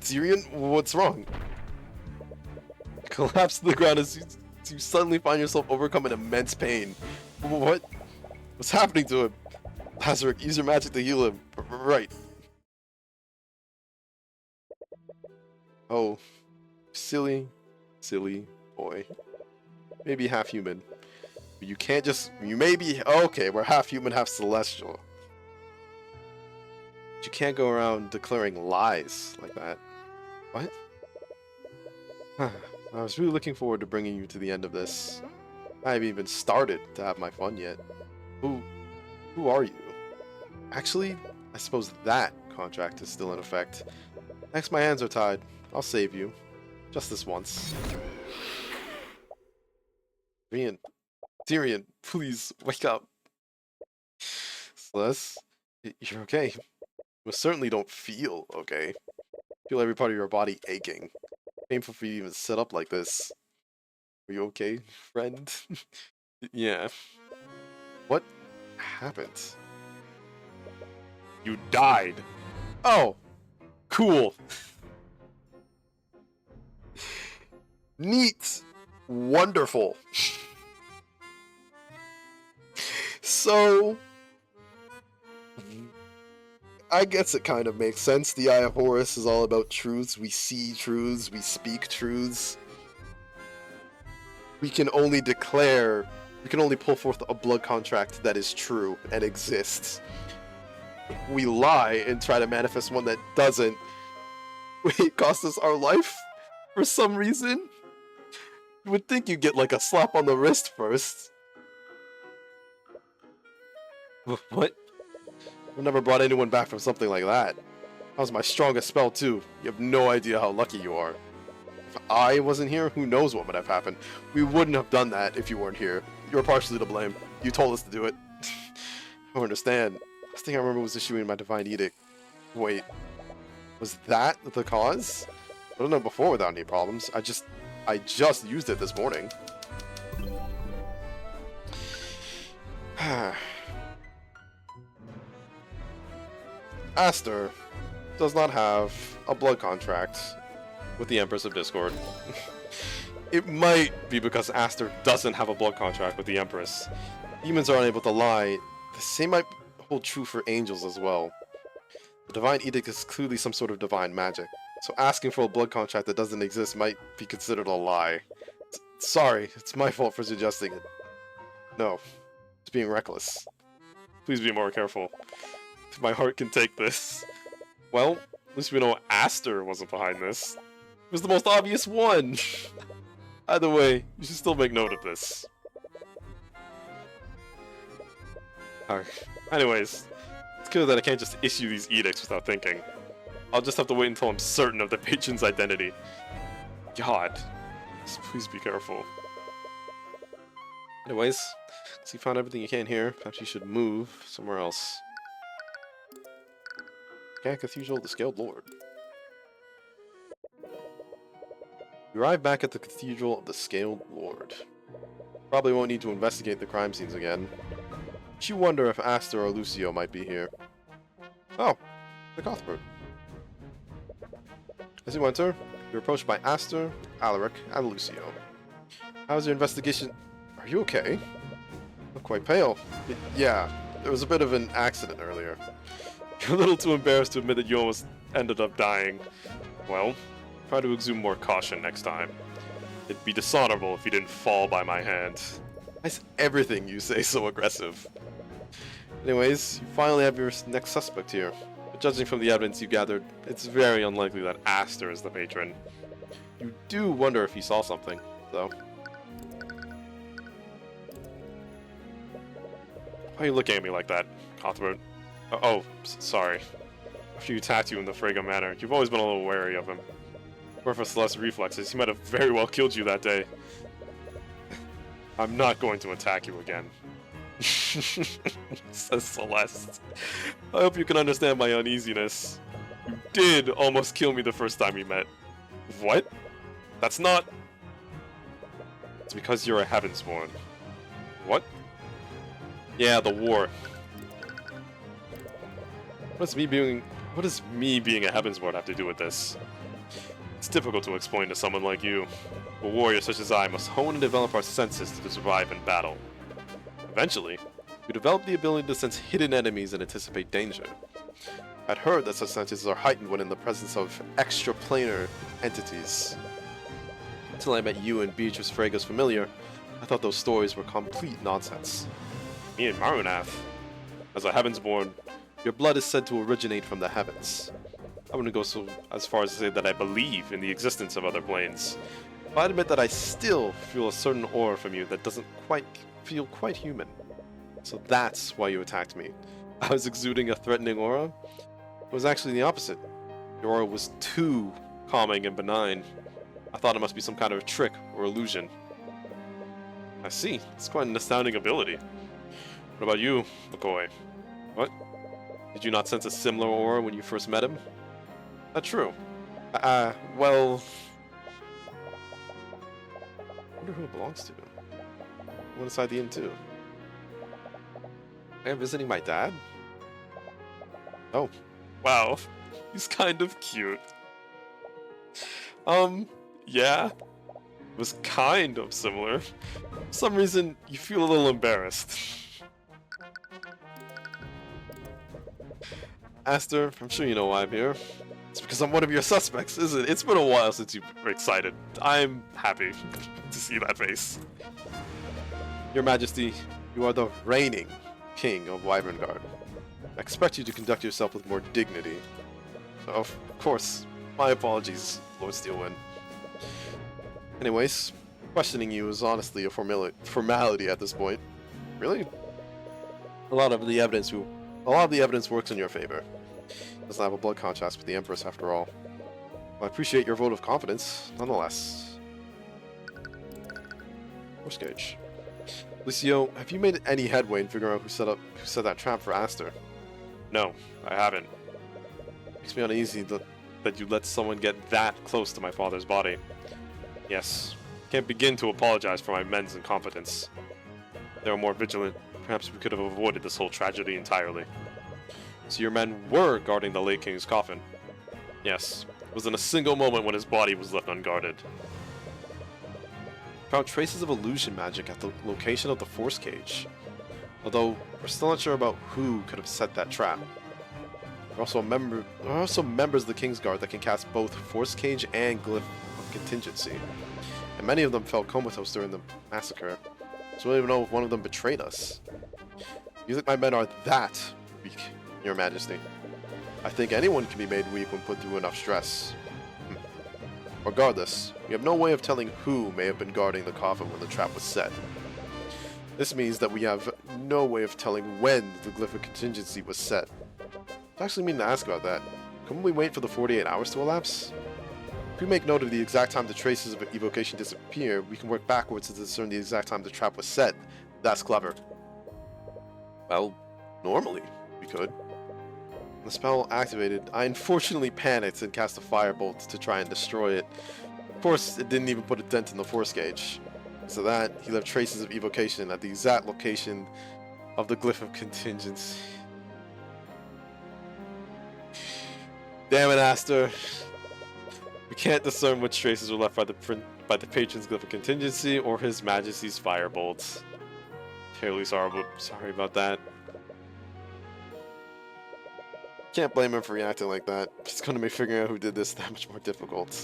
Tyrion, what's wrong? Collapse to the ground as you suddenly find yourself overcoming immense pain. What? What's happening to him? Lazarus, use your magic to heal him. Right. Oh, silly boy. Maybe half human. But you can't just. You may be. Okay, we're half human, half celestial. But you can't go around declaring lies like that. What? I was really looking forward to bringing you to the end of this. I haven't even started to have my fun yet. Who are you? Actually, I suppose that contract is still in effect. Next, my hands are tied. I'll save you. Just this once. Tyrion, please, wake up. Celeste, you're okay. You certainly don't feel okay. Feel every part of your body aching. Painful for you to even sit up like this. Are you okay, friend? Yeah. What happened? You died. Oh, cool. Neat. Wonderful. So, I guess it kind of makes sense. The Eye of Horus is all about truths. We see truths, we speak truths. We can only pull forth a blood contract that is true and exists. We lie and try to manifest one that doesn't. It cost us our life for some reason. You would think you'd get like a slap on the wrist first. What? I've never brought anyone back from something like that. That was my strongest spell too. You have no idea how lucky you are. If I wasn't here, who knows what would have happened. We wouldn't have done that if you weren't here. You were partially to blame. You told us to do it. I don't understand. Last thing I remember was issuing my divine edict. Wait, was that the cause? I don't know before without any problems. I just used it this morning. Aster does not have a blood contract with the Empress of Discord. It might be because Aster doesn't have a blood contract with the Empress. Humans are unable to lie. The same might hold true for angels as well. The divine edict is clearly some sort of divine magic, so asking for a blood contract that doesn't exist might be considered a lie. Sorry, it's my fault for suggesting it. No, it's being reckless. Please be more careful. My heart can take this. Well, at least we know Aster wasn't behind this. It was the most obvious one! Either way, you should still make note of this. Anyways, it's clear that I can't just issue these edicts without thinking. I'll just have to wait until I'm certain of the patron's identity. God, just please be careful. Anyways, since you found everything you can here, perhaps you should move somewhere else. Okay, Cathedral of the Scaled Lord. You arrive back at the Cathedral of the Scaled Lord. Probably won't need to investigate the crime scenes again. But you wonder if Aster or Lucio might be here. Oh, the Cuthbert. As you enter, you're approached by Aster, Alaric, and Lucio. How's your investigation? Are you okay? You look quite pale. Yeah, there was a bit of an accident earlier. You're a little too embarrassed to admit that you almost ended up dying. Well, try to exude more caution next time. It'd be dishonorable if you didn't fall by my hand. Why is everything you say so aggressive? Anyways, you finally have your next suspect here. But judging from the evidence you gathered, it's very unlikely that Aster is the patron. You do wonder if he saw something, though. Why are you looking at me like that, Cuthbert? Oh, sorry. After you attacked you in the Frega manner, you've always been a little wary of him. Or for Celeste's reflexes, he might have very well killed you that day. I'm not going to attack you again. Says Celeste. I hope you can understand my uneasiness. You did almost kill me the first time we met. What? That's not... It's because you're a Heavensborn. What? Yeah, the war. What's me being What does me being a Heavensward have to do with this? It's difficult to explain to someone like you. A warrior such as I must hone and develop our senses to survive in battle. Eventually, we develop the ability to sense hidden enemies and anticipate danger. I'd heard that such senses are heightened when in the presence of extraplanar entities. Until I met you and Beatrice Frego's familiar, I thought those stories were complete nonsense. Me and Marunath. As a Heavensborn, your blood is said to originate from the heavens. I wouldn't go so as far as to say that I believe in the existence of other planes, but I'd admit that I still feel a certain aura from you that doesn't quite feel quite human. So that's why you attacked me. I was exuding a threatening aura? It was actually the opposite. Your aura was too calming and benign. I thought it must be some kind of trick or illusion. I see. It's quite an astounding ability. What about you, McCoy? What? Did you not sense a similar aura when you first met him? Not true. Well... I wonder who it belongs to. What inside the inn too? Am I visiting my dad? Oh. Wow. He's kind of cute. Yeah. It was kind of similar. For some reason, you feel a little embarrassed. Aster, I'm sure you know why I'm here. It's because I'm one of your suspects, isn't it? It's been a while since you were excited. I'm happy to see that face. Your Majesty, you are the reigning king of Wyverngard. I expect you to conduct yourself with more dignity. Of course, my apologies, Lord Steelwind. Anyways, questioning you is honestly a formality at this point. Really? A lot of the evidence works in your favor. Doesn't have a blood contrast with the Empress after all. Well, I appreciate your vote of confidence, nonetheless. Force gauge. Lucio, have you made any headway in figuring out who set that trap for Aster? No, I haven't. Makes me uneasy that you let someone get that close to my father's body. Yes, can't begin to apologize for my men's incompetence. If they were more vigilant, perhaps we could have avoided this whole tragedy entirely. So your men were guarding the late king's coffin? Yes, it was in a single moment when his body was left unguarded. Found traces of illusion magic at the location of the force cage. Although, we're still not sure about who could have set that trap. There are also members of the King's Guard that can cast both force cage and glyph of contingency. And many of them fell comatose during the massacre, so we don't even know if one of them betrayed us. You think my men are that weak, Your Majesty? I think anyone can be made weak when put through enough stress. Regardless, we have no way of telling who may have been guarding the coffin when the trap was set. This means that we have no way of telling when the glyph of contingency was set. I actually mean to ask about that. Couldn't we wait for the 48 hours to elapse? If we make note of the exact time the traces of evocation disappear, we can work backwards to discern the exact time the trap was set. That's clever. Well, normally, we could. When the spell activated, I unfortunately panicked and cast a firebolt to try and destroy it. Of course, it didn't even put a dent in the force gauge. So that, he left traces of evocation at the exact location of the glyph of contingency. Damn it, Aster. We can't discern which traces were left by the patron's glyph of contingency or His Majesty's firebolt. Terribly sorry about that. Can't blame him for reacting like that. It's going to make figuring out who did this that much more difficult.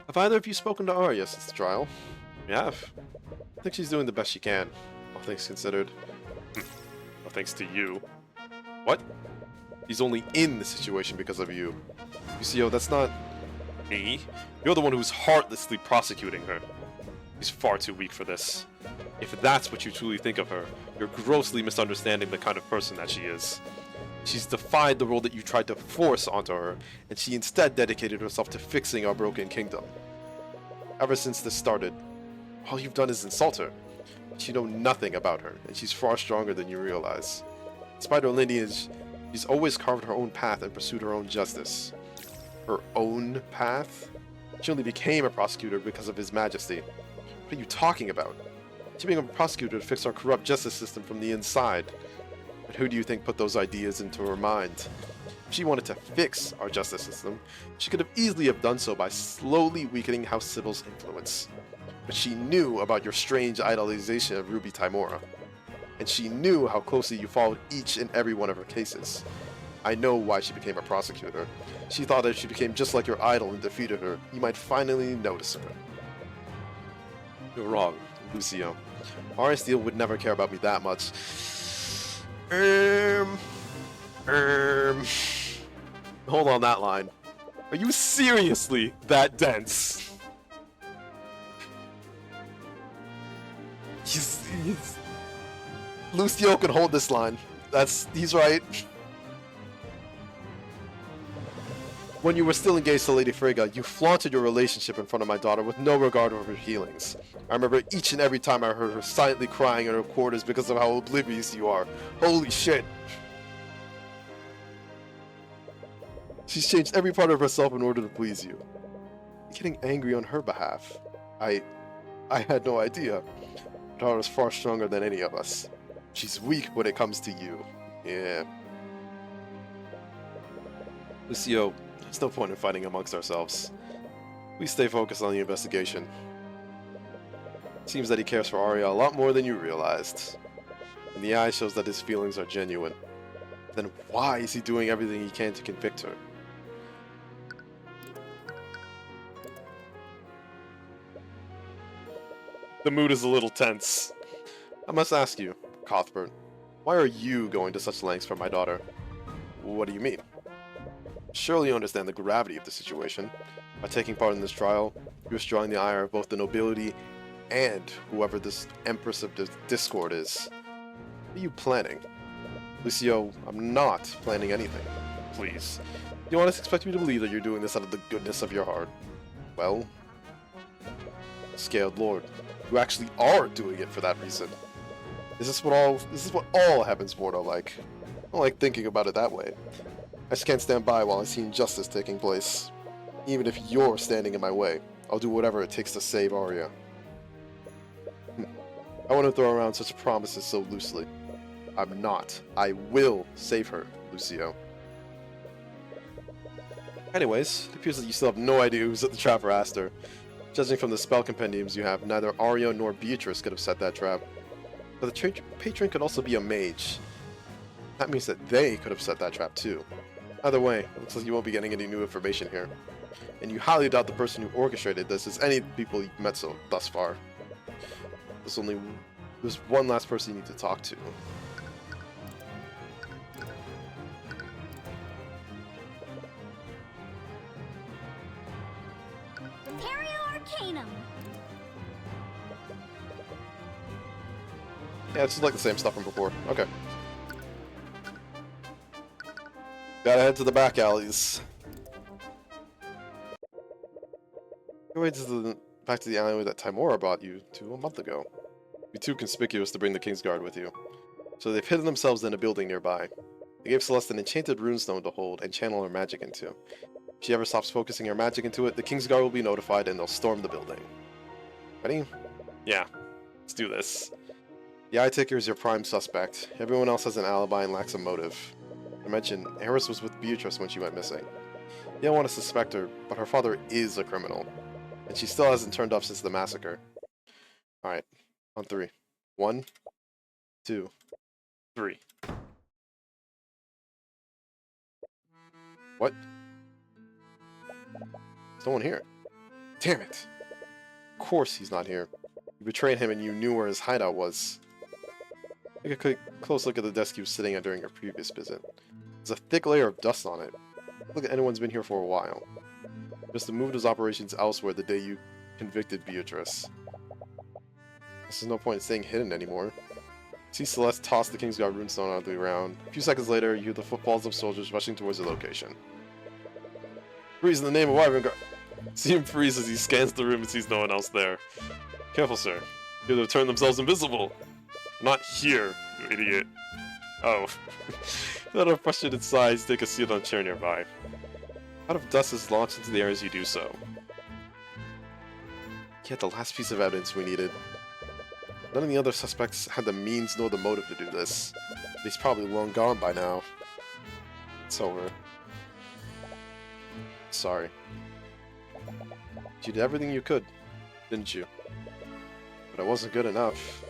Have either of you spoken to Arya since the trial? We have. I think she's doing the best she can, all things considered. Well, thanks to you. What? He's only in the situation because of you. Lucio, that's not... Me? You're the one who's heartlessly prosecuting her. She's far too weak for this. If that's what you truly think of her, you're grossly misunderstanding the kind of person that she is. She's defied the role that you tried to force onto her, and she instead dedicated herself to fixing our broken kingdom. Ever since this started, all you've done is insult her. But you know nothing about her, and she's far stronger than you realize. Despite her lineage, she's always carved her own path and pursued her own justice. Her own path? She only became a prosecutor because of His Majesty. What are you talking about? She became a prosecutor to fix our corrupt justice system from the inside. who do you think put those ideas into her mind? If she wanted to fix our justice system, she could have easily have done so by slowly weakening House Sybil's influence. But she knew about your strange idolization of Ruby Tymora. And she knew how closely you followed each and every one of her cases. I know why she became a prosecutor. She thought that if she became just like your idol and defeated her, you might finally notice her. You're wrong, Lucio. Arya Steele would never care about me that much. Hold on that line. Are you seriously that dense? Lucio can hold this line. He's right. When you were still engaged to Lady Frigga, you flaunted your relationship in front of my daughter with no regard for her feelings. I remember each and every time I heard her silently crying in her quarters because of how oblivious you are. Holy shit. She's changed every part of herself in order to please you. You're getting angry on her behalf. I had no idea. My daughter's far stronger than any of us. She's weak when it comes to you. Yeah. Lucio, there's no point in fighting amongst ourselves. We stay focused on the investigation. Seems that he cares for Arya a lot more than you realized. And the eye shows that his feelings are genuine. Then why is he doing everything he can to convict her? The mood is a little tense. I must ask you, Cuthbert, why are you going to such lengths for my daughter? What do you mean? Surely you understand the gravity of the situation. By taking part in this trial, you're drawing the ire of both the nobility and whoever this Empress of Discord is. What are you planning? Lucio, I'm not planning anything. Please. You honestly expect me to believe that you're doing this out of the goodness of your heart? Well, Scaled Lord, you actually are doing it for that reason. Is this what all heavensborn are like? I don't like thinking about it that way. I just can't stand by while I see injustice taking place. Even if you're standing in my way, I'll do whatever it takes to save Arya. I wouldn't throw around such promises so loosely. I'm not. I will save her, Lucio. Anyways, it appears that you still have no idea who's at the trap for Aster. Judging from the spell compendiums you have, neither Arya nor Beatrice could have set that trap. But the patron could also be a mage. That means that they could have set that trap too. Either way, it looks like you won't be getting any new information here. And you highly doubt the person who orchestrated this is any people you've met thus far. There's one last person you need to talk to. Arcanum. Yeah, it's just like the same stuff from before. Okay. Gotta head to the back alleys. Go back to the alleyway that Tymora brought you to a month ago. It'd be too conspicuous to bring the Kingsguard with you. So they've hidden themselves in a building nearby. They gave Celeste an enchanted runestone to hold and channel her magic into. If she ever stops focusing her magic into it, the Kingsguard will be notified and they'll storm the building. Ready? Yeah. Let's do this. The Eye Taker is your prime suspect. Everyone else has an alibi and lacks a motive. I mentioned, Eris was with Beatrice when she went missing. You don't want to suspect her, but her father is a criminal. And she still hasn't turned up since the massacre. Alright, on 3. 1, 2, 3. What? There's no one here. Damn it! Of course he's not here. You betrayed him and you knew where his hideout was. Take a close look at the desk he was sitting at during your previous visit. There's a thick layer of dust on it. Look like anyone's been here for a while. Just moved his operations elsewhere the day you convicted Beatrice. There's no point in staying hidden anymore. See Celeste toss the Kingsguard runestone onto the ground. A few seconds later, you hear the footfalls of soldiers rushing towards the location. Freeze in the name of Wyvern. See him freeze as he scans the room and sees no one else there. Careful, sir. They'll turn themselves invisible. Not here, you idiot. Oh. Without a frustrated sigh, take a seat on a chair nearby. A cloud of dust is launched into the air as you do so. You had the last piece of evidence we needed. None of the other suspects had the means nor the motive to do this. He's probably long gone by now. It's over. Sorry. You did everything you could, didn't you? But it wasn't good enough.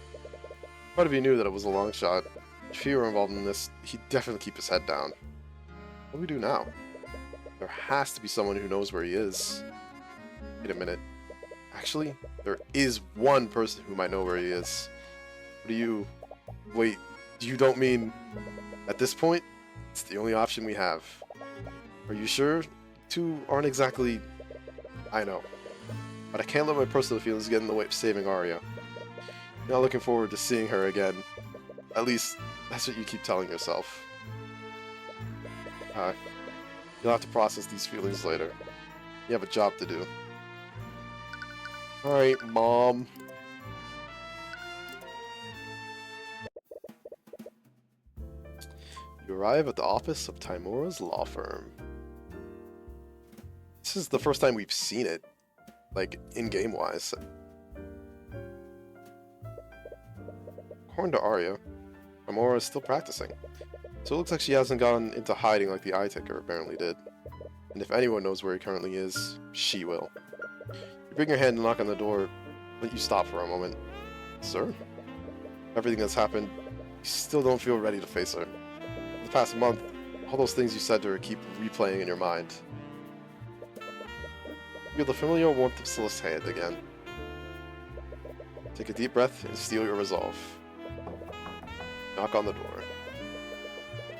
Part of you knew that it was a long shot. If he were involved in this, he'd definitely keep his head down. What do we do now? There has to be someone who knows where he is. Wait a minute. Actually, there is one person who might know where he is. What do you... Wait, you don't mean... At this point, it's the only option we have. Are you sure? Two aren't exactly... I know. But I can't let my personal feelings get in the way of saving Arya. I'm not looking forward to seeing her again. At least, that's what you keep telling yourself. You'll have to process these feelings later. You have a job to do. Alright, Mom. You arrive at the office of Timora's law firm. This is the first time we've seen it, like, in-game wise. According to Arya, Timora is still practicing, so it looks like she hasn't gone into hiding like the Eye Ticker apparently did. And if anyone knows where he currently is, she will. You bring your hand and knock on the door, but you stop for a moment. Sir? Everything that's happened, you still don't feel ready to face her. The past month, all those things you said to her keep replaying in your mind. You feel the familiar warmth of Celeste's hand again. Take a deep breath and steel your resolve. Knock on the door.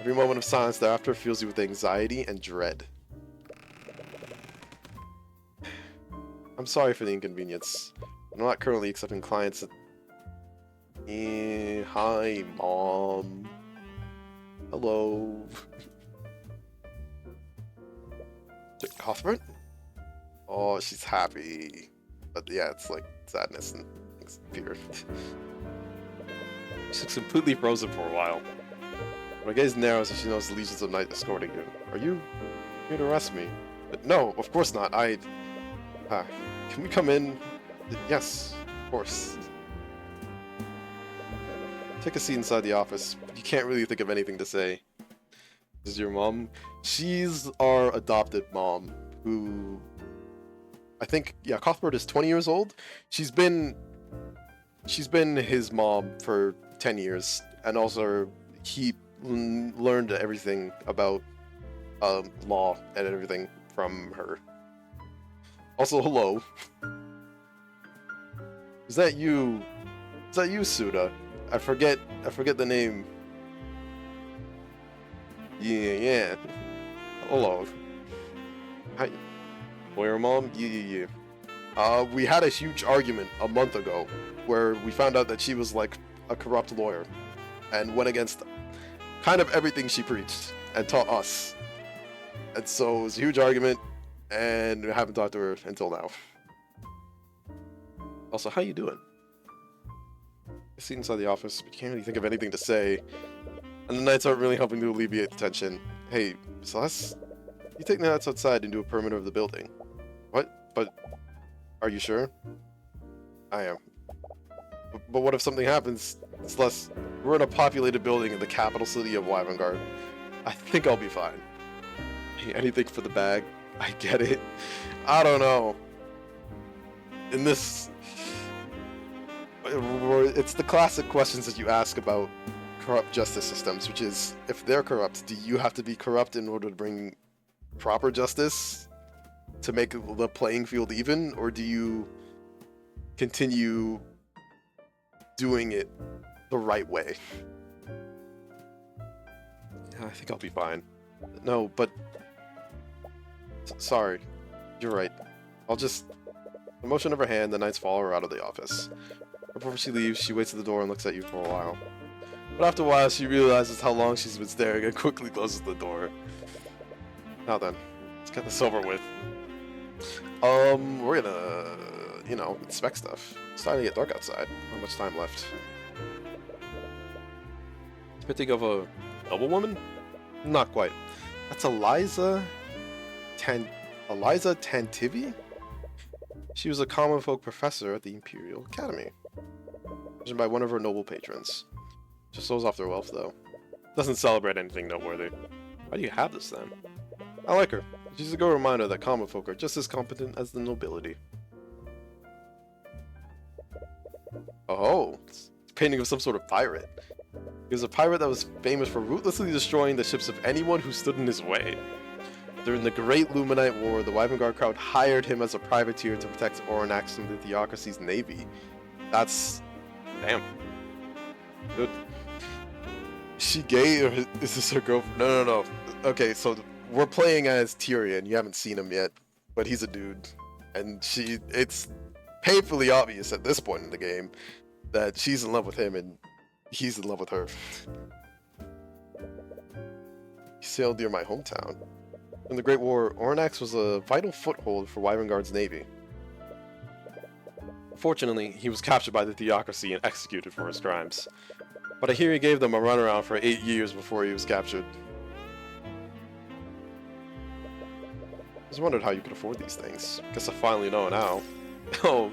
Every moment of silence thereafter fills you with anxiety and dread. I'm sorry for the inconvenience. I'm not currently accepting clients at... hi, Mom. Hello. Cuthbert? Oh, she's happy. But yeah, it's like sadness and fear. She looks completely frozen for a while. Her gaze narrows as she knows the legions of night escorting you. Are you here to arrest me? But no, of course not. Can we come in? Yes, of course. Take a seat inside the office. You can't really think of anything to say. This is your mom? She's our adopted mom, who... I think, yeah, Cuthbert is 20 years old. She's been his mom for 10 years, and also he learned everything about law and everything from her. Also, hello. Is that you? Is that you, Suda? I forget the name. Yeah. Hello. Hi. Lawyer mom? Yeah. We had a huge argument a month ago where we found out that she was like a corrupt lawyer and went against kind of everything she preached and taught us. And so it was a huge argument, and we haven't talked to her until now. Also, how you doing? I sit inside the office, but you can't really think of anything to say, and the nights aren't really helping to alleviate the tension. Hey, Celeste, you take the nights outside and do a perimeter of the building. What? But are you sure? I am. But what if something happens? Celeste, we're in a populated building in the capital city of Wyvangard. I think I'll be fine. Anything for the bag? I get it. I don't know. In this... It's the classic questions that you ask about corrupt justice systems, which is, if they're corrupt, do you have to be corrupt in order to bring proper justice to make the playing field even, or do you continue doing it the right way? I think I'll be fine. No, but... Sorry. You're right. I'll just... The motion of her hand, the knights follow her out of the office. Before she leaves, she waits at the door and looks at you for a while. But after a while, she realizes how long she's been staring and quickly closes the door. Now then, let's get this over with. We're gonna, inspect stuff. It's starting to get dark outside. Not much time left. Speaking of a noblewoman? Not quite. That's Eliza Tantivi? She was a common folk professor at the Imperial Academy. By one of her noble patrons. Just shows off their wealth, though. Doesn't celebrate anything noteworthy. Why do you have this then? I like her. She's a good reminder that common folk are just as competent as the nobility. Oh, it's a painting of some sort of pirate. He was a pirate that was famous for ruthlessly destroying the ships of anyone who stood in his way. During the Great Luminite War, the Wyvern crowd hired him as a privateer to protect Oranax from the Theocracy's navy. That's... damn. Good. Is she gay, or is this her girlfriend? No. Okay, so we're playing as Tyrion. You haven't seen him yet, but he's a dude. And it's painfully obvious at this point in the game that she's in love with him and he's in love with her. He sailed near my hometown. In the Great War, Oranax was a vital foothold for Wyvernguard's navy. Fortunately, he was captured by the Theocracy and executed for his crimes. But I hear he gave them a runaround for 8 years before he was captured. I just wondered how you could afford these things. Guess I finally know now. Oh.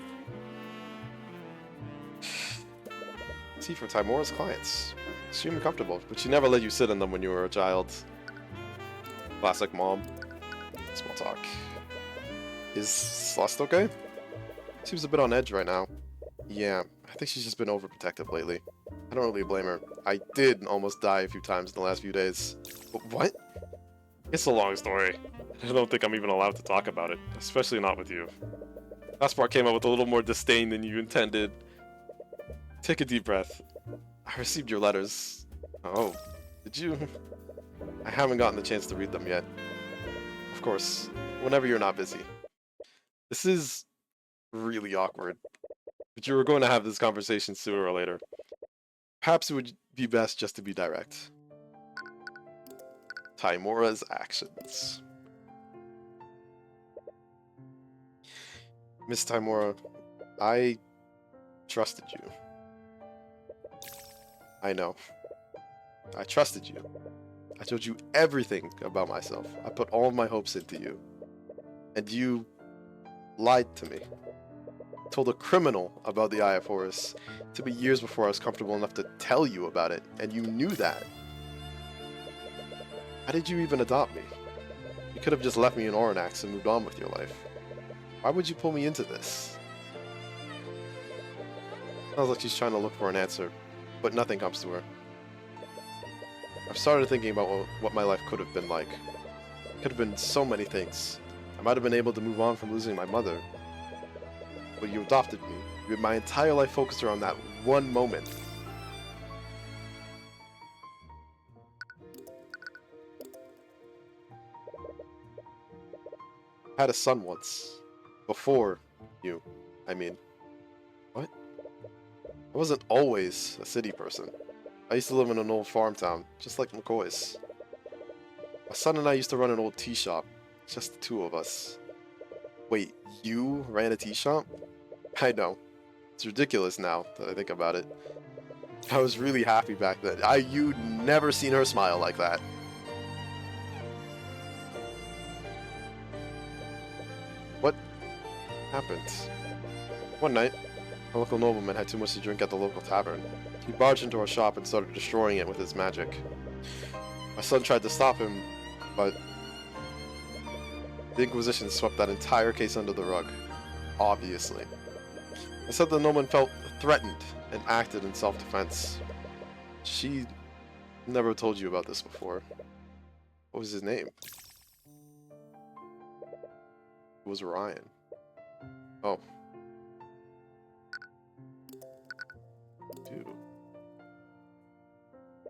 Tea for Timora's clients. Extremely comfortable, but she never let you sit in them when you were a child. Classic mom. Small talk. Is Celeste okay? Seems a bit on edge right now. Yeah, I think she's just been overprotective lately. I don't really blame her. I did almost die a few times in the last few days. What? It's a long story. I don't think I'm even allowed to talk about it, especially not with you. Last part came out with a little more disdain than you intended. Take a deep breath. I received your letters. Oh, did you? I haven't gotten the chance to read them yet. Of course, whenever you're not busy. This is really awkward, but you were going to have this conversation sooner or later. Perhaps it would be best just to be direct. Timora's actions. Miss Timora, I trusted you. I know. I trusted you. I told you everything about myself. I put all of my hopes into you. And you lied to me. Told a criminal about the Eye of Horus. It took me years before I was comfortable enough to tell you about it, and you knew that. Why did you even adopt me? You could have just left me in Oranax and moved on with your life. Why would you pull me into this? Sounds like she's trying to look for an answer, but nothing comes to her. I've started thinking about what my life could have been like. It could have been so many things. I might have been able to move on from losing my mother. But you adopted me. You had my entire life focused around that one moment. I had a son once. Before you, I mean. What? I wasn't always a city person. I used to live in an old farm town, just like McCoy's. My son and I used to run an old tea shop, just the two of us. Wait, you ran a tea shop? I know. It's ridiculous now that I think about it. I was really happy back then. You'd never seen her smile like that. What happened? One night, a local nobleman had too much to drink at the local tavern. He barged into our shop and started destroying it with his magic. My son tried to stop him, but the Inquisition swept that entire case under the rug. Obviously. I said the nobleman felt threatened and acted in self-defense. She never told you about this before. What was his name? It was Ryan. Oh. Dude.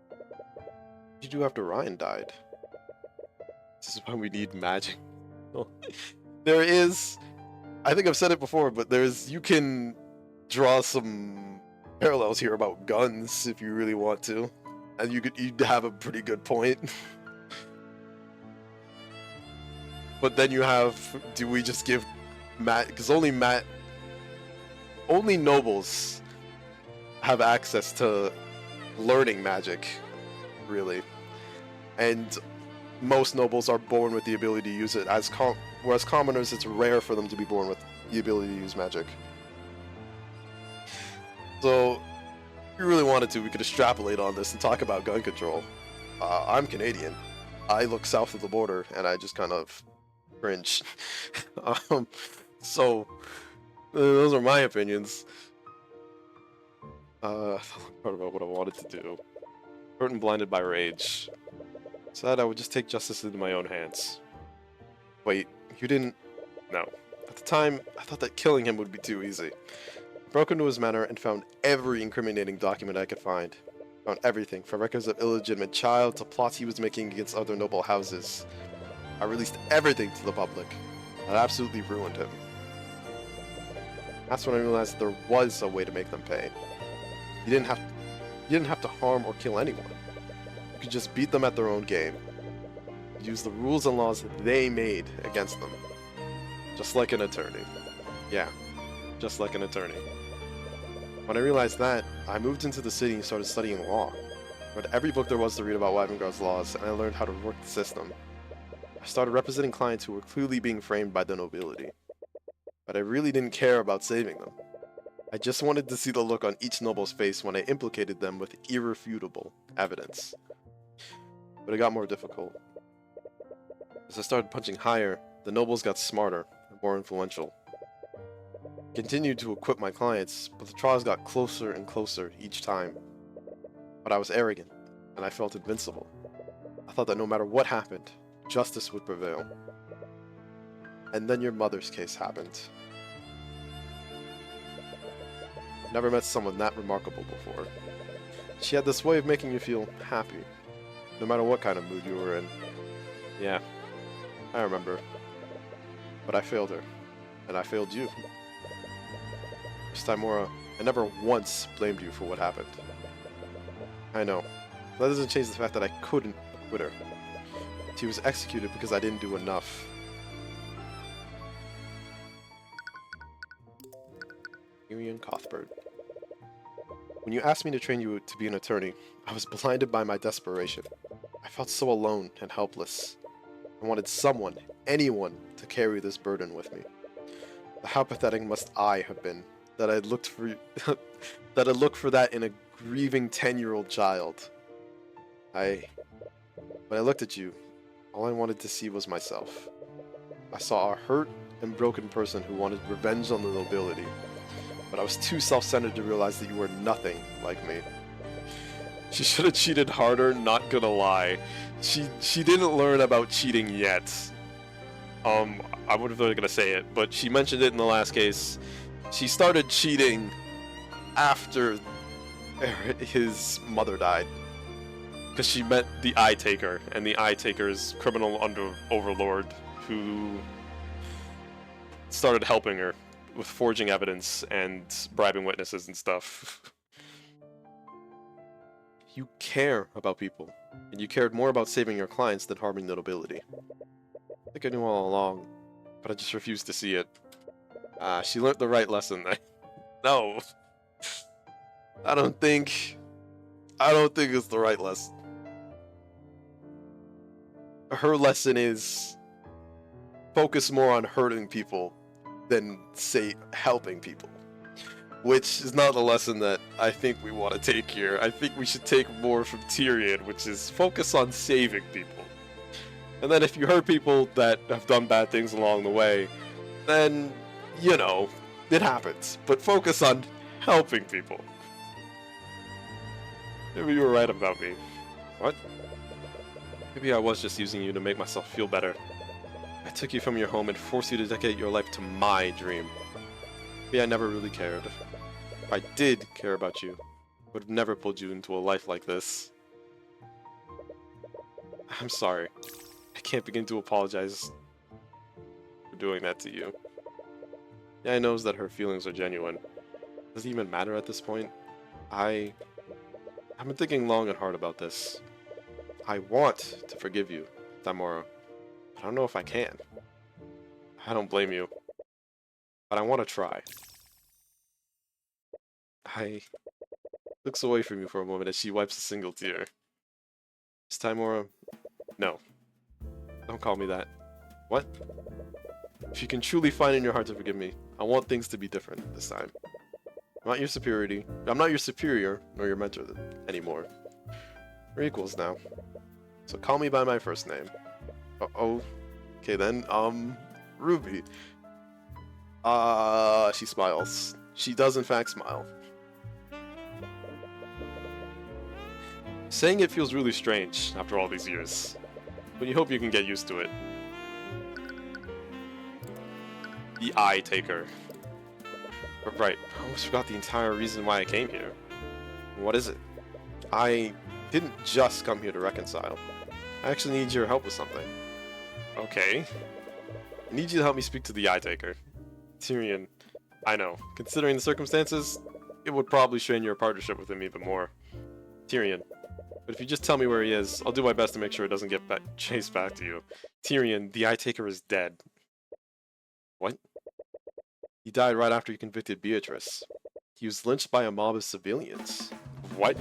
What did you do after Ryan died? This is why we need magic. There is... I think I've said it before, but you can draw some parallels here about guns if you really want to. And you'd have a pretty good point. But then you have, do we just give Matt, because only nobles have access to learning magic, really. And most nobles are born with the ability to use it, whereas commoners, it's rare for them to be born with the ability to use magic. So, if we really wanted to, we could extrapolate on this and talk about gun control. I'm Canadian. I look south of the border, and I just kind of cringe. um, so, those are my opinions. I thought about what I wanted to do. Hurt and blinded by rage. Said I would just take justice into my own hands. Wait, you didn't... No. At the time, I thought that killing him would be too easy. I broke into his manor and found every incriminating document I could find. Found everything, from records of illegitimate child to plots he was making against other noble houses. I released everything to the public. That absolutely ruined him. That's when I realized there was a way to make them pay. You didn't have to harm or kill anyone. You could just beat them at their own game. Use the rules and laws they made against them. Just like an attorney. Yeah, just like an attorney. When I realized that, I moved into the city and started studying law. I read every book there was to read about Wyverngar's laws, and I learned how to work the system. I started representing clients who were clearly being framed by the nobility. But I really didn't care about saving them. I just wanted to see the look on each noble's face when I implicated them with irrefutable evidence. But it got more difficult. As I started punching higher, the nobles got smarter and more influential. I continued to equip my clients, but the trials got closer and closer each time. But I was arrogant, and I felt invincible. I thought that no matter what happened, justice would prevail. And then your mother's case happened. I've never met someone that remarkable before. She had this way of making you feel happy, no matter what kind of mood you were in. Yeah, I remember. But I failed her, and I failed you. Miss Timora, I never once blamed you for what happened. I know. That doesn't change the fact that I couldn't acquit her. She was executed because I didn't do enough. Tyrion Cuthbert. When you asked me to train you to be an attorney, I was blinded by my desperation. I felt so alone and helpless. I wanted someone, anyone, to carry this burden with me. But how pathetic must I have been that I looked for that in a grieving 10-year-old child. When I looked at you, all I wanted to see was myself. I saw a hurt and broken person who wanted revenge on the nobility, but I was too self-centered to realize that you were nothing like me. She should have cheated harder, not gonna lie. She didn't learn about cheating yet. I would have thought gonna say it, but she mentioned it in the last case. She started cheating after his mother died. Because she met the Eye Taker, and the Eye Taker's criminal overlord who started helping her with forging evidence and bribing witnesses and stuff. You care about people, and you cared more about saving your clients than harming the nobility. I think I knew all along, but I just refused to see it. She learned the right lesson. No. I don't think it's the right lesson. Her lesson is focus more on hurting people than, say, helping people. Which is not the lesson that I think we want to take here. I think we should take more from Tyrion, which is focus on saving people. And then if you hurt people that have done bad things along the way, then, you know, it happens. But focus on helping people. Maybe you were right about me. What? Maybe I was just using you to make myself feel better. I took you from your home and forced you to dedicate your life to my dream. Maybe I never really cared. If I did care about you, I would have never pulled you into a life like this. I'm sorry. I can't begin to apologize for doing that to you. Yeah, I know that her feelings are genuine. Does it even matter at this point? I've been thinking long and hard about this. I want to forgive you, Timora. I don't know if I can. I don't blame you. But I want to try. I looks away from you for a moment as she wipes a single tear. Miss Timora, no. Don't call me that. What? If you can truly find in your heart to forgive me, I want things to be different this time. I'm not your superior, nor your mentor anymore. We're equals now. So call me by my first name. Oh, okay then. Ruby. She smiles. She does in fact smile. Saying it feels really strange after all these years, but you hope you can get used to it. The Eye Taker. Right, I almost forgot the entire reason why I came here. What is it? I didn't just come here to reconcile. I actually need your help with something. Okay. I need you to help me speak to the Eye Taker. Tyrion, I know, considering the circumstances, it would probably strain your partnership with him even more. Tyrion, but if you just tell me where he is, I'll do my best to make sure it doesn't get chased back to you. Tyrion, the Eye Taker is dead. What? He died right after he convicted Beatrice. He was lynched by a mob of civilians. What?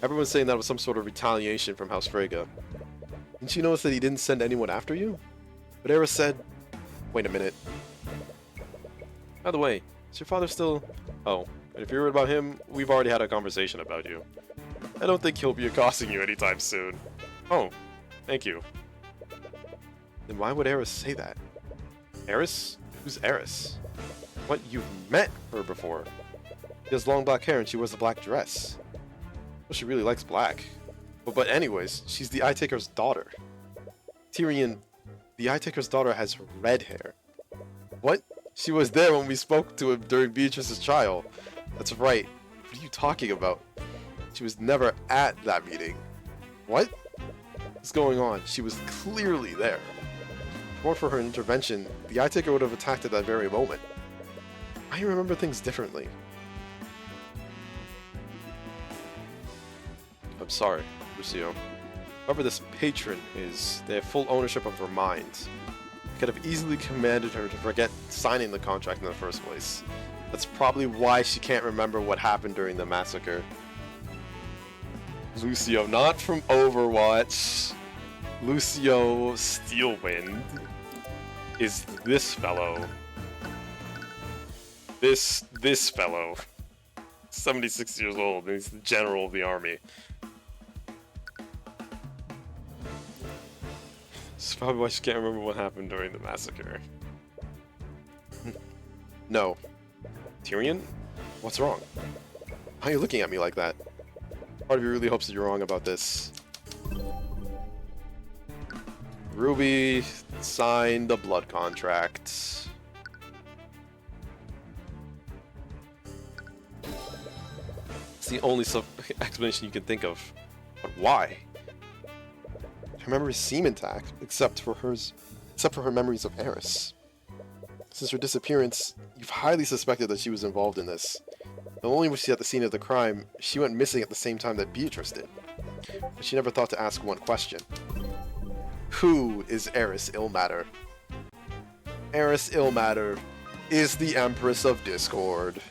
Everyone's saying that was some sort of retaliation from House Freyga. Didn't you notice that he didn't send anyone after you? But Era said... Wait a minute. By the way, is your father still... Oh, and if you're worried about him, we've already had a conversation about you. I don't think he'll be accosting you anytime soon. Oh, thank you. Then why would Eris say that? Eris? Who's Eris? What, you've met her before? She has long black hair and she wears a black dress. Well, she really likes black. But anyways, she's the Eye Taker's daughter. Tyrion, the Eye Taker's daughter has red hair. What? She was there when we spoke to him during Beatrice's trial. That's right. What are you talking about? She was never at that meeting. What? What's going on? She was clearly there. If it weren't for her intervention, the Eye Taker would have attacked at that very moment. I remember things differently. I'm sorry, Lucio. Whoever this patron is, they have full ownership of her mind. I could have easily commanded her to forget signing the contract in the first place. That's probably why she can't remember what happened during the massacre. Lucio, not from Overwatch. Lucio Steelwind is this fellow. This fellow. 76 years old, and he's the general of the army. That's probably why she can't remember what happened during the massacre. No. Tyrion? What's wrong? Why are you looking at me like that? Part of you really hopes that you're wrong about this. Ruby signed the blood contract. It's the only explanation you can think of. But why? Her memories seem intact, except for her memories of Eris. Since her disappearance, you've highly suspected that she was involved in this. Not only was she at the scene of the crime, she went missing at the same time that Beatrice did. But she never thought to ask one question. Who is Eris Illmatter? Eris Illmatter is the Empress of Discord.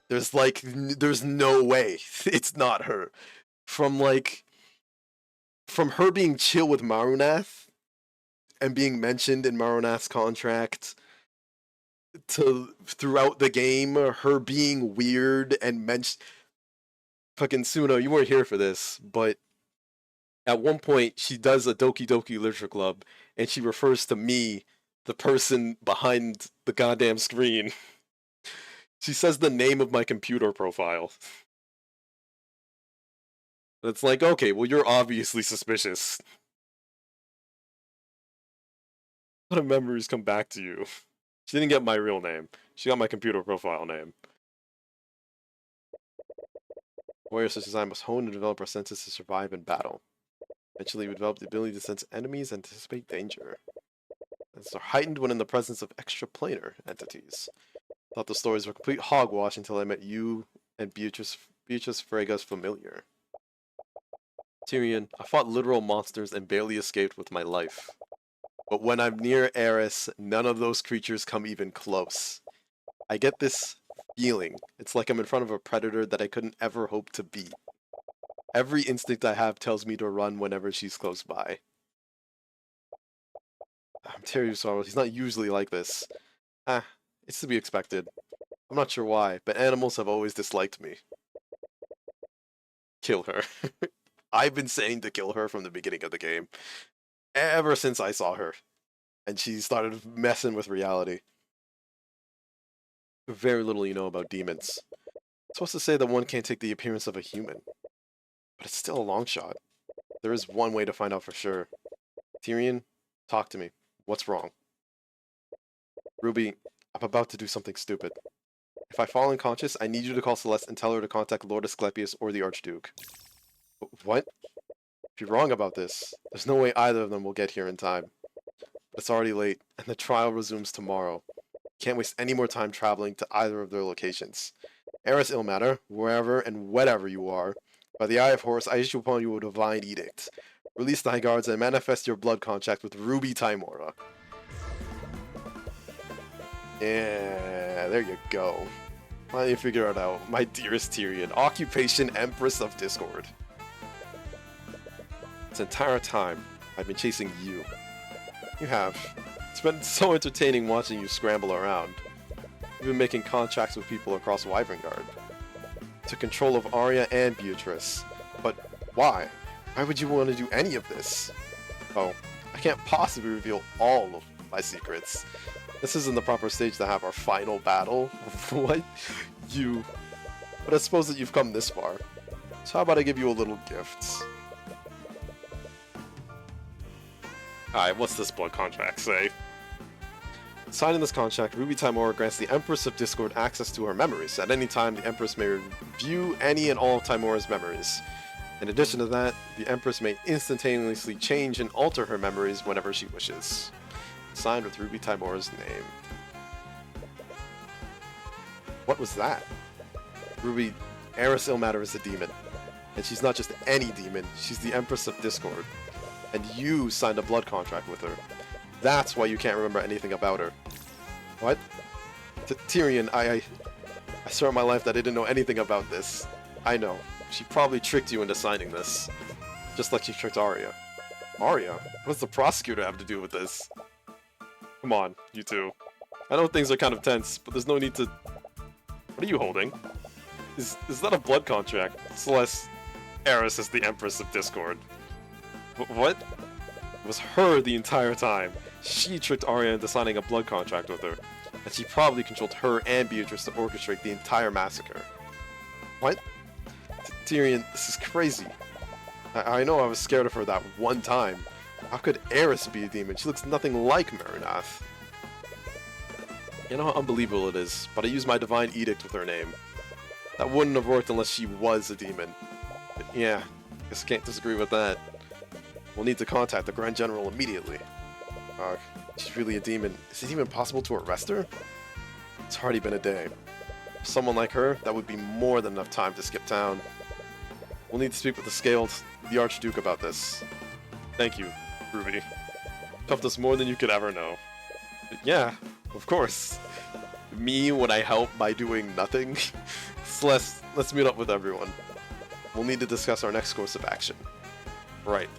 There's no way it's not her. From her being chill with Marunath and being mentioned in Marunath's contract to throughout the game, her being weird and fucking Suno, you weren't here for this, but at one point she does a Doki Doki Literature Club and she refers to me, the person behind the goddamn screen. She says the name of my computer profile. It's like, okay, well, you're obviously suspicious. A lot of memories come back to you. She didn't get my real name. She got my computer profile name. Warriors such as I must hone and develop our senses to survive in battle. Eventually, we develop the ability to sense enemies and anticipate danger. These are heightened when in the presence of extraplanar entities. Thought the stories were complete hogwash until I met you and Beatrice Freyga's familiar. Tyrion, I fought literal monsters and barely escaped with my life. But when I'm near Eris, none of those creatures come even close. I get this feeling. It's like I'm in front of a predator that I couldn't ever hope to beat. Every instinct I have tells me to run whenever she's close by. I'm Tyrion Sorrow. He's not usually like this. It's to be expected. I'm not sure why, but animals have always disliked me. Kill her. I've been saying to kill her from the beginning of the game. Ever since I saw her. And she started messing with reality. Very little you know about demons. It's supposed to say that one can't take the appearance of a human. But it's still a long shot. There is one way to find out for sure. Tyrion, talk to me. What's wrong? Ruby, I'm about to do something stupid. If I fall unconscious, I need you to call Celeste and tell her to contact Lord Asclepius or the Archduke. What? If you're wrong about this, there's no way either of them will get here in time. But it's already late, and the trial resumes tomorrow. Can't waste any more time traveling to either of their locations. Eris Ilmater, wherever and whatever you are, by the Eye of Horus, I issue upon you a divine edict. Release thy guards and manifest your blood contract with Ruby Tymora. Yeah, there you go. Why don't you figure it out, my dearest Tyrion? Occupation Empress of Discord. This entire time, I've been chasing you. You have. It's been so entertaining watching you scramble around. You've been making contracts with people across Wyverngard. Took control of Arya and Beatrice. But why? Why would you want to do any of this? Oh, I can't possibly reveal all of my secrets. This isn't the proper stage to have our final battle. What? You. But I suppose that you've come this far. So how about I give you a little gift? Alright, what's this blood contract say? Signing this contract, Ruby Tymora grants the Empress of Discord access to her memories. At any time, the Empress may review any and all of Tymora's memories. In addition to that, the Empress may instantaneously change and alter her memories whenever she wishes. Signed with Ruby Tymora's name. What was that? Ruby, Eris Ilmater is a demon. And she's not just any demon, she's the Empress of Discord. And you signed a blood contract with her. That's why you can't remember anything about her. What? Tyrion, I swear on my life that I didn't know anything about this. I know. She probably tricked you into signing this. Just like she tricked Arya. Arya? What does the prosecutor have to do with this? Come on, you two. I know things are kind of tense, but there's no need to... What are you holding? Is that a blood contract? Celeste, Eris is the Empress of Discord. What? It was her the entire time. She tricked Arya into signing a blood contract with her. And she probably controlled her and Beatrice to orchestrate the entire massacre. What? Tyrion, this is crazy. I know I was scared of her that one time. How could Eris be a demon? She looks nothing like Marinath. You know how unbelievable it is, but I used my divine edict with her name. That wouldn't have worked unless she was a demon. But yeah, guess I can't disagree with that. We'll need to contact the Grand General immediately. She's really a demon. Is it even possible to arrest her? It's already been a day. For someone like her, that would be more than enough time to skip town. We'll need to speak with the Archduke about this. Thank you, Ruby. Helped us more than you could ever know. But yeah, of course. Me when I help by doing nothing? Celeste, let's meet up with everyone. We'll need to discuss our next course of action. Right.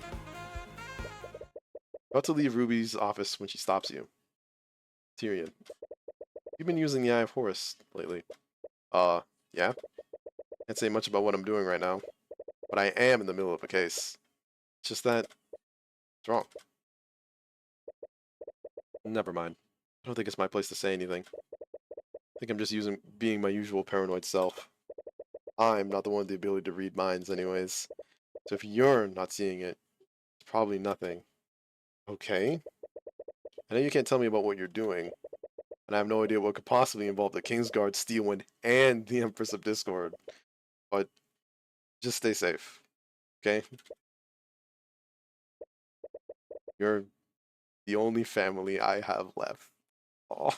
About to leave Ruby's office when she stops you. Tyrion. You've been using the Eye of Horus lately. Yeah? Can't say much about what I'm doing right now. But I am in the middle of a case. It's just that... it's wrong. Never mind. I don't think it's my place to say anything. I think I'm just being my usual paranoid self. I'm not the one with the ability to read minds anyways. So if you're not seeing it, it's probably nothing. Okay? I know you can't tell me about what you're doing, and I have no idea what could possibly involve the Kingsguard, Steelwind, and the Empress of Discord. But just stay safe. Okay? You're the only family I have left. Oh.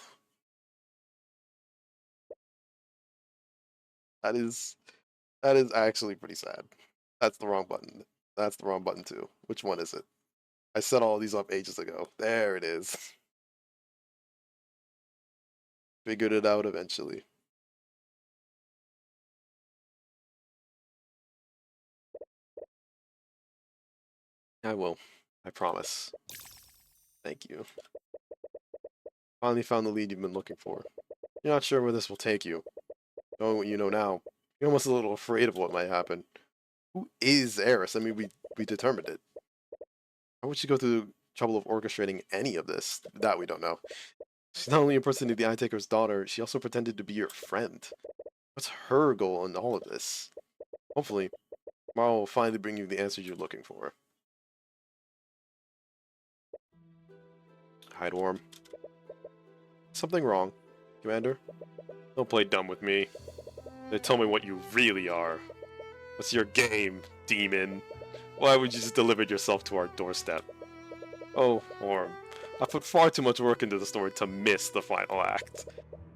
That is actually pretty sad. That's the wrong button. That's the wrong button too. Which one is it? I set all these up ages ago. There it is. Figured it out eventually. I will. I promise. Thank you. Finally found the lead you've been looking for. You're not sure where this will take you. Knowing what you know now, you're almost a little afraid of what might happen. Who is Eris? I mean, we determined it. Why would she go through the trouble of orchestrating any of this? That we don't know. She's not only impersonating the Eye Taker's daughter, she also pretended to be your friend. What's her goal in all of this? Hopefully, tomorrow will finally bring you the answers you're looking for. Hide worm. Something wrong, Commander? Don't play dumb with me. They tell me what you really are. What's your game, demon? Why would you just deliver yourself to our doorstep? Oh, Worm. I put far too much work into the story to miss the final act.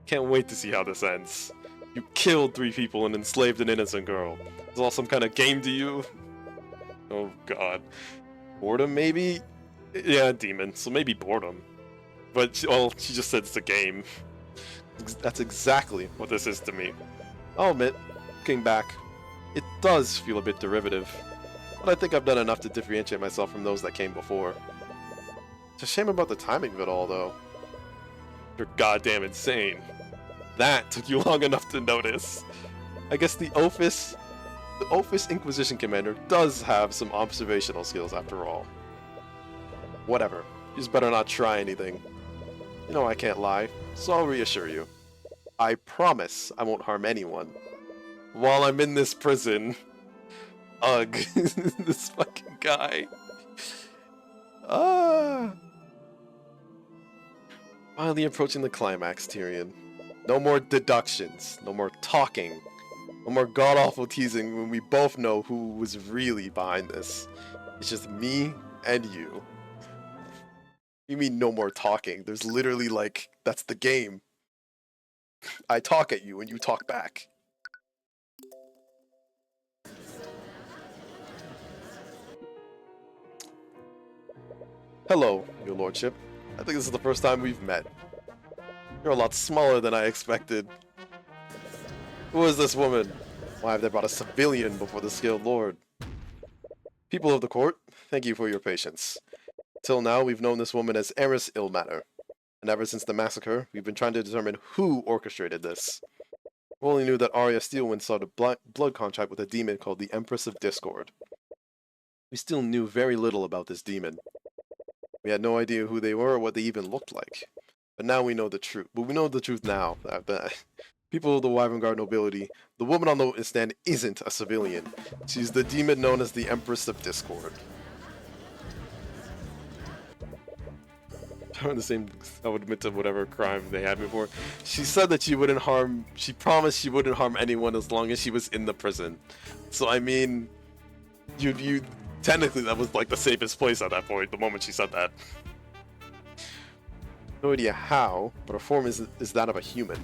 Can't wait to see how this ends. You killed 3 people and enslaved an innocent girl. Is all some kind of game to you? Oh god. Boredom, maybe? Yeah, demon, so maybe boredom. But, she just said it's a game. That's exactly what this is to me. I'll admit, looking back, it does feel a bit derivative. But I think I've done enough to differentiate myself from those that came before. It's a shame about the timing of it all, though. You're goddamn insane. That took you long enough to notice. I guess the Ophis Inquisition Commander does have some observational skills after all. Whatever. You just better not try anything. You know I can't lie, so I'll reassure you. I promise I won't harm anyone. While I'm in this prison. Ugh. This fucking guy. Finally approaching the climax, Tyrion. No more deductions. No more talking. No more god-awful teasing when we both know who was really behind this. It's just me and you. You mean no more talking? There's literally like, that's the game. I talk at you and you talk back. Hello, your lordship. I think this is the first time we've met. You're a lot smaller than I expected. Who is this woman? Why have they brought a civilian before the skilled lord? People of the court, thank you for your patience. Till now, we've known this woman as Eris Illmatter. And ever since the massacre, we've been trying to determine who orchestrated this. We only knew that Arya Steelwind sought a blood contract with a demon called the Empress of Discord. We still knew very little about this demon. We had no idea who they were or what they even looked like. But now we know the truth. But we know the truth now. People of the Wyvern Guard nobility, the woman on the witness stand isn't a civilian. She's the demon known as the Empress of Discord. The same, I would admit to whatever crime they had me for. She said that she promised she wouldn't harm anyone as long as she was in the prison. So I mean, you technically that was like the safest place at that point, the moment she said that. No idea how, but her form is that of a human.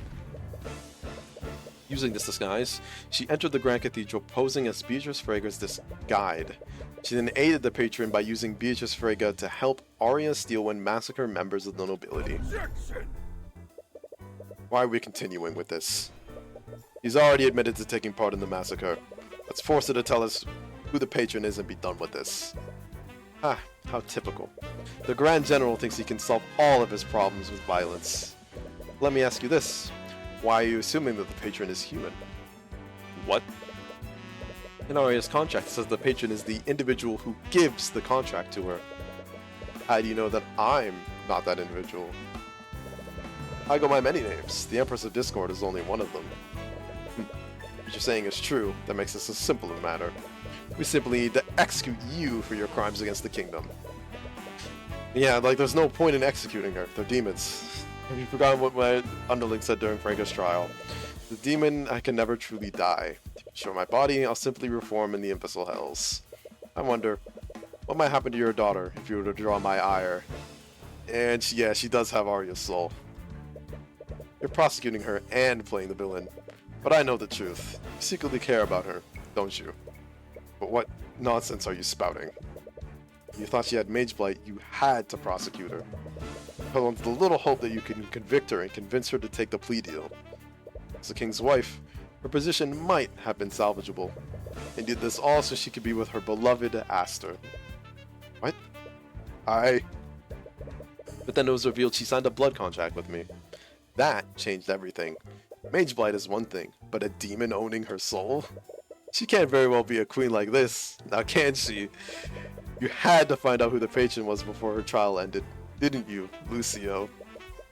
Using this disguise, she entered the Grand Cathedral posing as Beatrice Frega's guide. She then aided the patron by using Beatrice Frega to help Arya Steelwind massacre members of the nobility. Why are we continuing with this? He's already admitted to taking part in the massacre. Let's force her to tell us who the patron is and be done with this. Ah, how typical. The Grand General thinks he can solve all of his problems with violence. Let me ask you this. Why are you assuming that the patron is human? What? In Arya's contract, it says the patron is the individual who gives the contract to her. How do you know that I'm not that individual? I go by many names. The Empress of Discord is only one of them. What you're saying is true. That makes this a simpler matter. We simply need to execute you for your crimes against the kingdom. Yeah, like there's no point in executing her. They're demons. Have you forgotten what my underling said during Franco's trial? The demon, I can never truly die. To show my body, I'll simply reform in the imbecile hells. I wonder, what might happen to your daughter if you were to draw my ire? And she does have Arya's soul. You're prosecuting her and playing the villain. But I know the truth. You secretly care about her, don't you? But what nonsense are you spouting? If you thought she had Mage Blight, you had to prosecute her. Held on to the little hope that you can convict her and convince her to take the plea deal. As the king's wife, her position might have been salvageable, and did this all so she could be with her beloved Aster. What? But then it was revealed she signed a blood contract with me. That changed everything. Mage Blight is one thing, but a demon owning her soul? She can't very well be a queen like this, now can she? You had to find out who the patron was before her trial ended, didn't you, Lucio?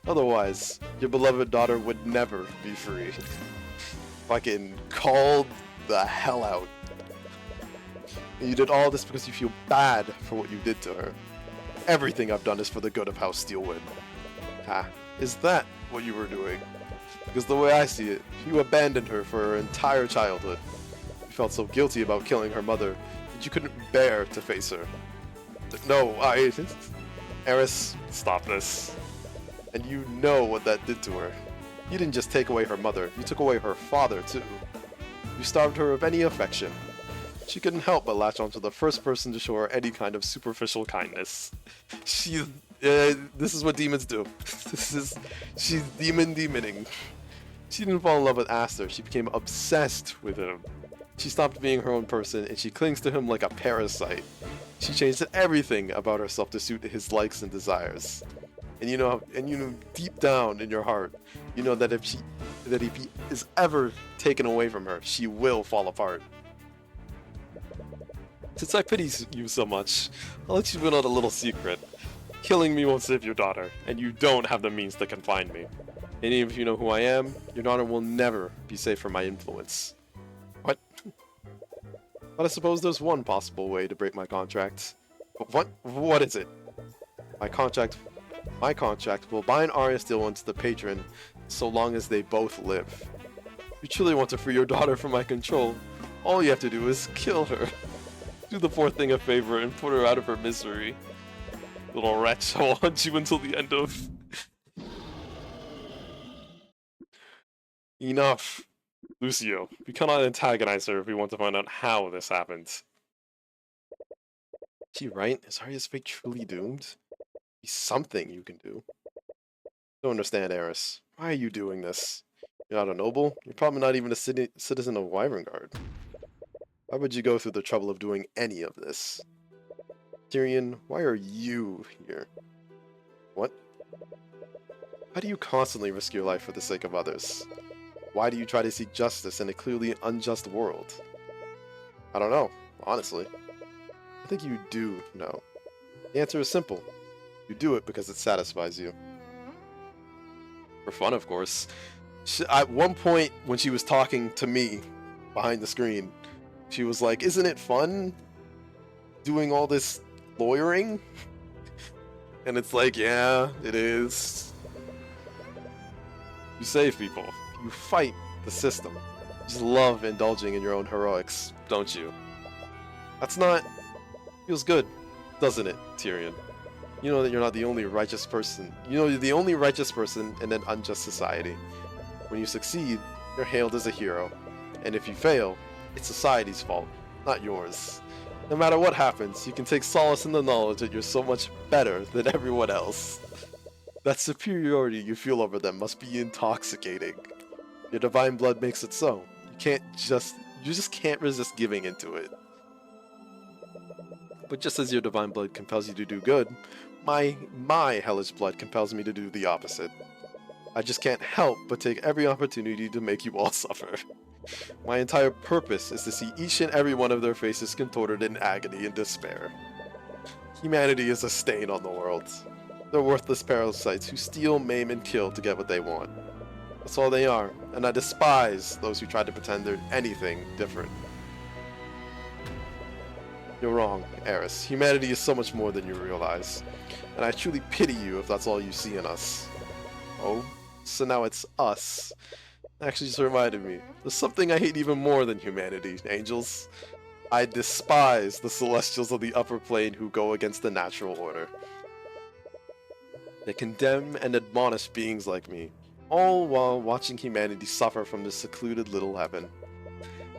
Otherwise, your beloved daughter would never be free. Fucking called the hell out. And you did all this because you feel bad for what you did to her. Everything I've done is for the good of House Steelwood. Ha, is that what you were doing? Because the way I see it, you abandoned her for her entire childhood. You felt so guilty about killing her mother that you couldn't bear to face her. No, Eris, stop this. And you know what that did to her. You didn't just take away her mother, you took away her father too. You starved her of any affection. She couldn't help but latch onto the first person to show her any kind of superficial kindness. This is what demons do. She's demoning. She didn't fall in love with Aster, she became obsessed with him. She stopped being her own person and she clings to him like a parasite. She changed everything about herself to suit his likes and desires. And you know deep down in your heart, you know that if he is ever taken away from her, she will fall apart. Since I pity you so much, I'll let you in on a little secret. Killing me won't save your daughter, and you don't have the means to confine me. And even if you know who I am, your daughter will never be safe from my influence. What? But I suppose there's one possible way to break my contract. But what is it? My contract will bind Arya Steelwood to the patron so long as they both live. If you truly want to free your daughter from my control, all you have to do is kill her. Do the poor thing a favor and put her out of her misery. Little wretch, I will hunt you until the end of... Enough. Lucio, we cannot antagonize her if we want to find out how this happened. Is she right? Is Arya's fate truly doomed? Be something you can do. Don't understand, Eris. Why are you doing this? You're not a noble. You're probably not even a citizen of Wyverngard. Why would you go through the trouble of doing any of this? Tyrion, why are you here? What? Why do you constantly risk your life for the sake of others? Why do you try to seek justice in a clearly unjust world? I don't know, honestly. I think you do know. The answer is simple. You do it because it satisfies you. For fun, of course. At one point, when she was talking to me behind the screen, she was like, "Isn't it fun doing all this lawyering?" And it's like, yeah, it is. You save people. You fight the system. You just love indulging in your own heroics, don't you? That's not... feels good, doesn't it, Tyrion? You know that you're not the only righteous person. You know you're the only righteous person in an unjust society. When you succeed, you're hailed as a hero. And if you fail, it's society's fault, not yours. No matter what happens, you can take solace in the knowledge that you're so much better than everyone else. That superiority you feel over them must be intoxicating. Your divine blood makes it so. You just can't resist giving into it. But just as your divine blood compels you to do good, my hellish blood compels me to do the opposite. I just can't help but take every opportunity to make you all suffer. My entire purpose is to see each and every one of their faces contorted in agony and despair. Humanity is a stain on the world. They're worthless parasites who steal, maim, and kill to get what they want. That's all they are, and I despise those who try to pretend they're anything different. You're wrong, Eris. Humanity is so much more than you realize, and I truly pity you if that's all you see in us. Oh, so now it's us. Actually just reminded me, there's something I hate even more than humanity, angels. I despise the celestials of the upper plane who go against the natural order. They condemn and admonish beings like me, all while watching humanity suffer from this secluded little heaven.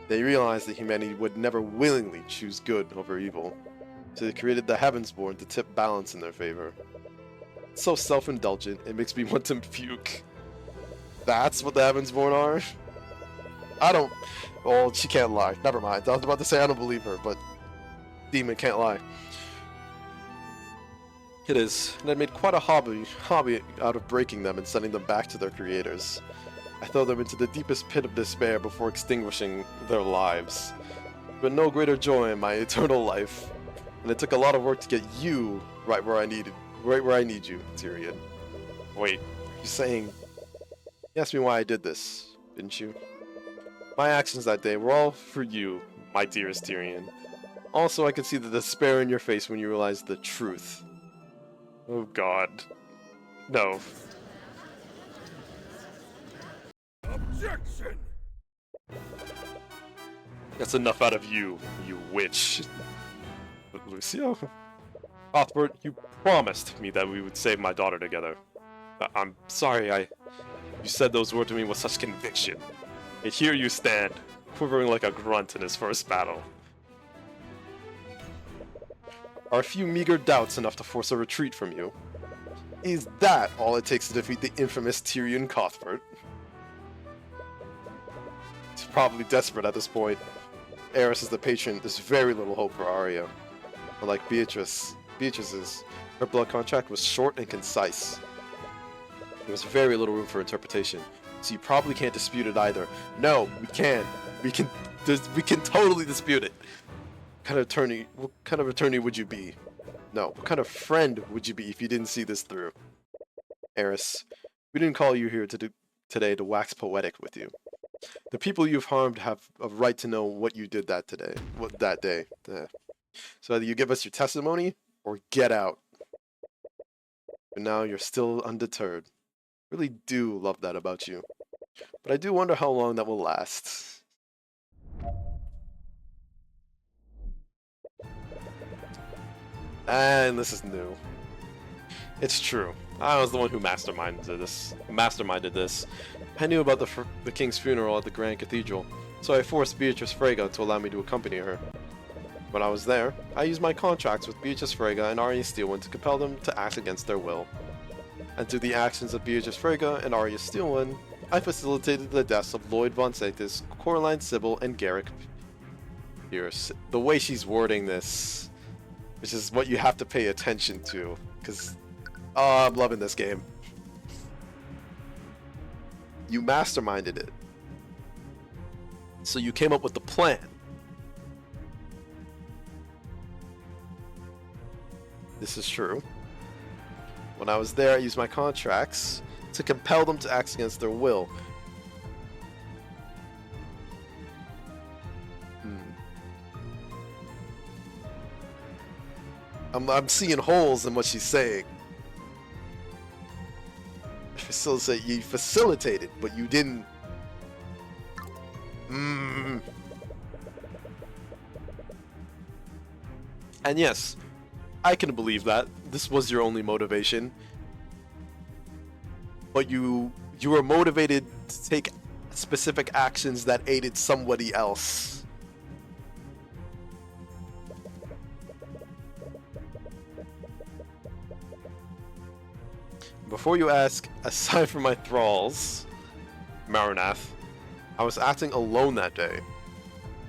They realize that humanity would never willingly choose good over evil, so they created the Heavensborn to tip balance in their favor. It's so self-indulgent, it makes me want to puke. That's what the Heavensborn are? I don't... Well, she can't lie. Never mind. I was about to say I don't believe her, but... Demon can't lie. It is, and I made quite a hobby out of breaking them and sending them back to their creators. I throw them into the deepest pit of despair before extinguishing their lives. But no greater joy in my eternal life. And it took a lot of work to get you right where I need you, Tyrion. Wait, you're saying... You asked me why I did this, didn't you? My actions that day were all for you, my dearest Tyrion. Also, I could see the despair in your face when you realized the truth. Oh god. No. Objection! That's enough out of you, you witch. But Lucio? Cuthbert, you promised me that we would save my daughter together. I'm sorry, You said those words to me with such conviction. And here you stand, quivering like a grunt in his first battle. Are a few meager doubts enough to force a retreat from you? Is that all it takes to defeat the infamous Tyrion Cuthbert? He's probably desperate at this point. Eris is the patron, there's very little hope for Arya. But like Beatrice's, her blood contract was short and concise. There was very little room for interpretation, so you probably can't dispute it either. No, we can. We can totally dispute it. What kind of attorney would you be? No, what kind of friend would you be if you didn't see this through? Eris, we didn't call you here today to wax poetic with you. The people you've harmed have a right to know what you did that day. So either you give us your testimony or get out. But now you're still undeterred. Really do love that about you. But I do wonder how long that will last. And this is new. It's true. I was the one who masterminded this. I knew about the king's funeral at the Grand Cathedral, so I forced Beatrice Frege to allow me to accompany her. When I was there, I used my contracts with Beatrice Frege and Arya Steelwind to compel them to act against their will. And through the actions of Beatrice Frege and Arya Steelwind, I facilitated the deaths of Lloyd Von Sanctus, Coraline Sybil, and Garrick Pierce. The way she's wording this, which is what you have to pay attention to, because, oh, I'm loving this game. You masterminded it. So you came up with the plan. This is true. When I was there, I used my contracts to compel them to act against their will. I'm seeing holes in what she's saying. You facilitated, but you didn't. And yes, I can believe that this was your only motivation, but you were motivated to take specific actions that aided somebody else. Before you ask, aside from my thralls, Maranath, I was acting alone that day.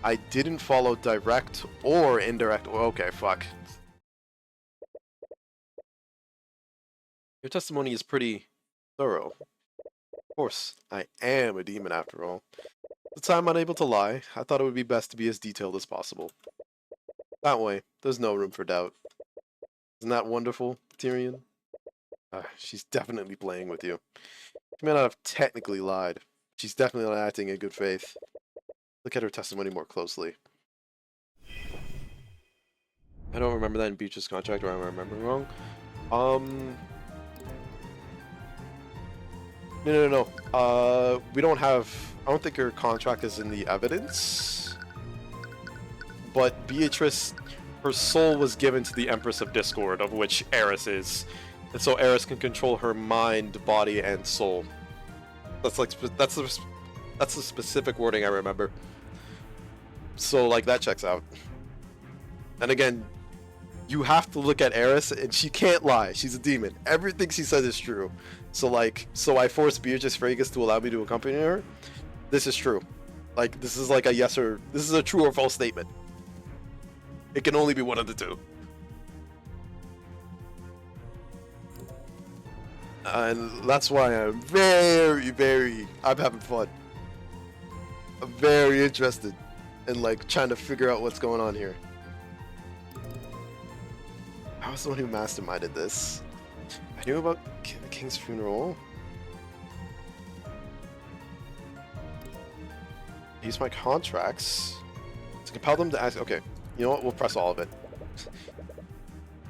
I didn't follow direct or indirect. Okay, fuck. Your testimony is pretty thorough. Of course, I am a demon after all. At the time unable to lie, I thought it would be best to be as detailed as possible. That way, there's no room for doubt. Isn't that wonderful, Tyrion? She's definitely playing with you. She may not have technically lied. She's definitely not acting in good faith. Look at her testimony more closely. I don't remember that in Beach's contract, or am I remembering wrong? No. We don't have... I don't think her contract is in the evidence. But Beatrice, her soul was given to the Empress of Discord, of which Eris is. And so Eris can control her mind, body, and soul. That's the specific wording I remember. So, like, that checks out. And again, you have to look at Eris, and she can't lie. She's a demon. Everything she says is true. So, like, I forced Beatrice Frege to allow me to accompany her. This is true. Like, this is like a yes or... This is a true or false statement. It can only be one of the two. And that's why I'm I'm having fun. I'm very interested in like trying to figure out what's going on here. I was the one who masterminded this. I knew about the king's funeral. Use my contracts to compel them to ask. Okay, you know what? We'll press all of it.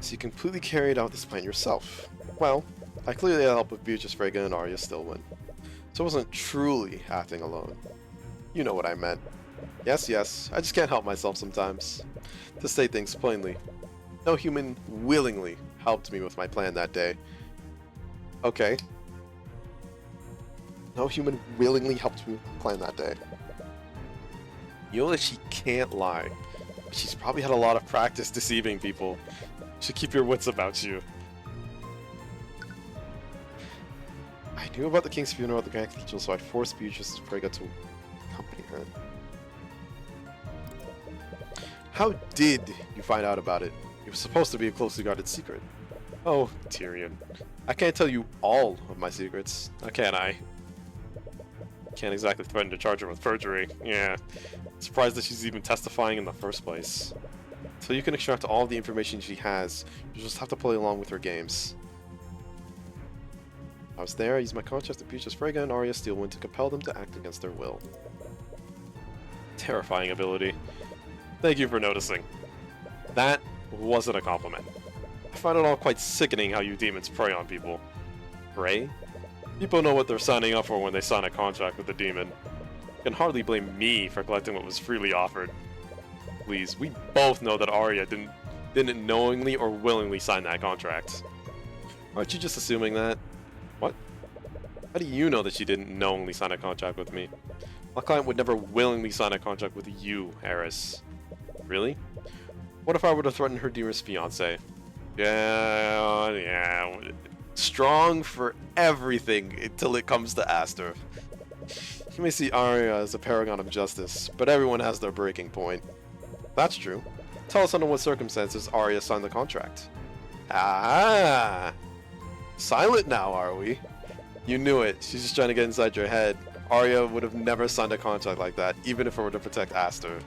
So you completely carried out this plan yourself. Well, I clearly had help with Beatrice, Frege, and Arya Stillwind. So I wasn't truly acting alone. You know what I meant. Yes, I just can't help myself sometimes. To state things plainly, no human willingly helped me with my plan that day. Okay. No human willingly helped me with my plan that day. You know that she can't lie. She's probably had a lot of practice deceiving people. You should keep your wits about you. I knew about the king's funeral at the Grand Cathedral, so I forced Beatrice and Frege to accompany her. How did you find out about it? It was supposed to be a closely guarded secret. Oh, Tyrion. I can't tell you all of my secrets, can I? Can't exactly threaten to charge her with perjury. Yeah. Surprised that she's even testifying in the first place. So you can extract all of the information she has. You just have to play along with her games. I was there. I used my contract to Beatrice, Frege, and Arya Steelwind to compel them to act against their will. Terrifying ability. Thank you for noticing. That wasn't a compliment. I find it all quite sickening how you demons prey on people. Prey? People know what they're signing up for when they sign a contract with a demon. You can hardly blame me for collecting what was freely offered. Please, we both know that Arya didn't knowingly or willingly sign that contract. Aren't you just assuming that? What? How do you know that she didn't knowingly sign a contract with me? My client would never willingly sign a contract with you, Eris. Really? What if I were to threaten her dearest fiancé? Yeah. Strong for everything until it comes to Aster. You may see Arya as a paragon of justice, but everyone has their breaking point. That's true. Tell us under what circumstances Arya signed the contract. Ah! Silent now, are we? You knew it. She's just trying to get inside your head. Arya would have never signed a contract like that, even if it were to protect Aster.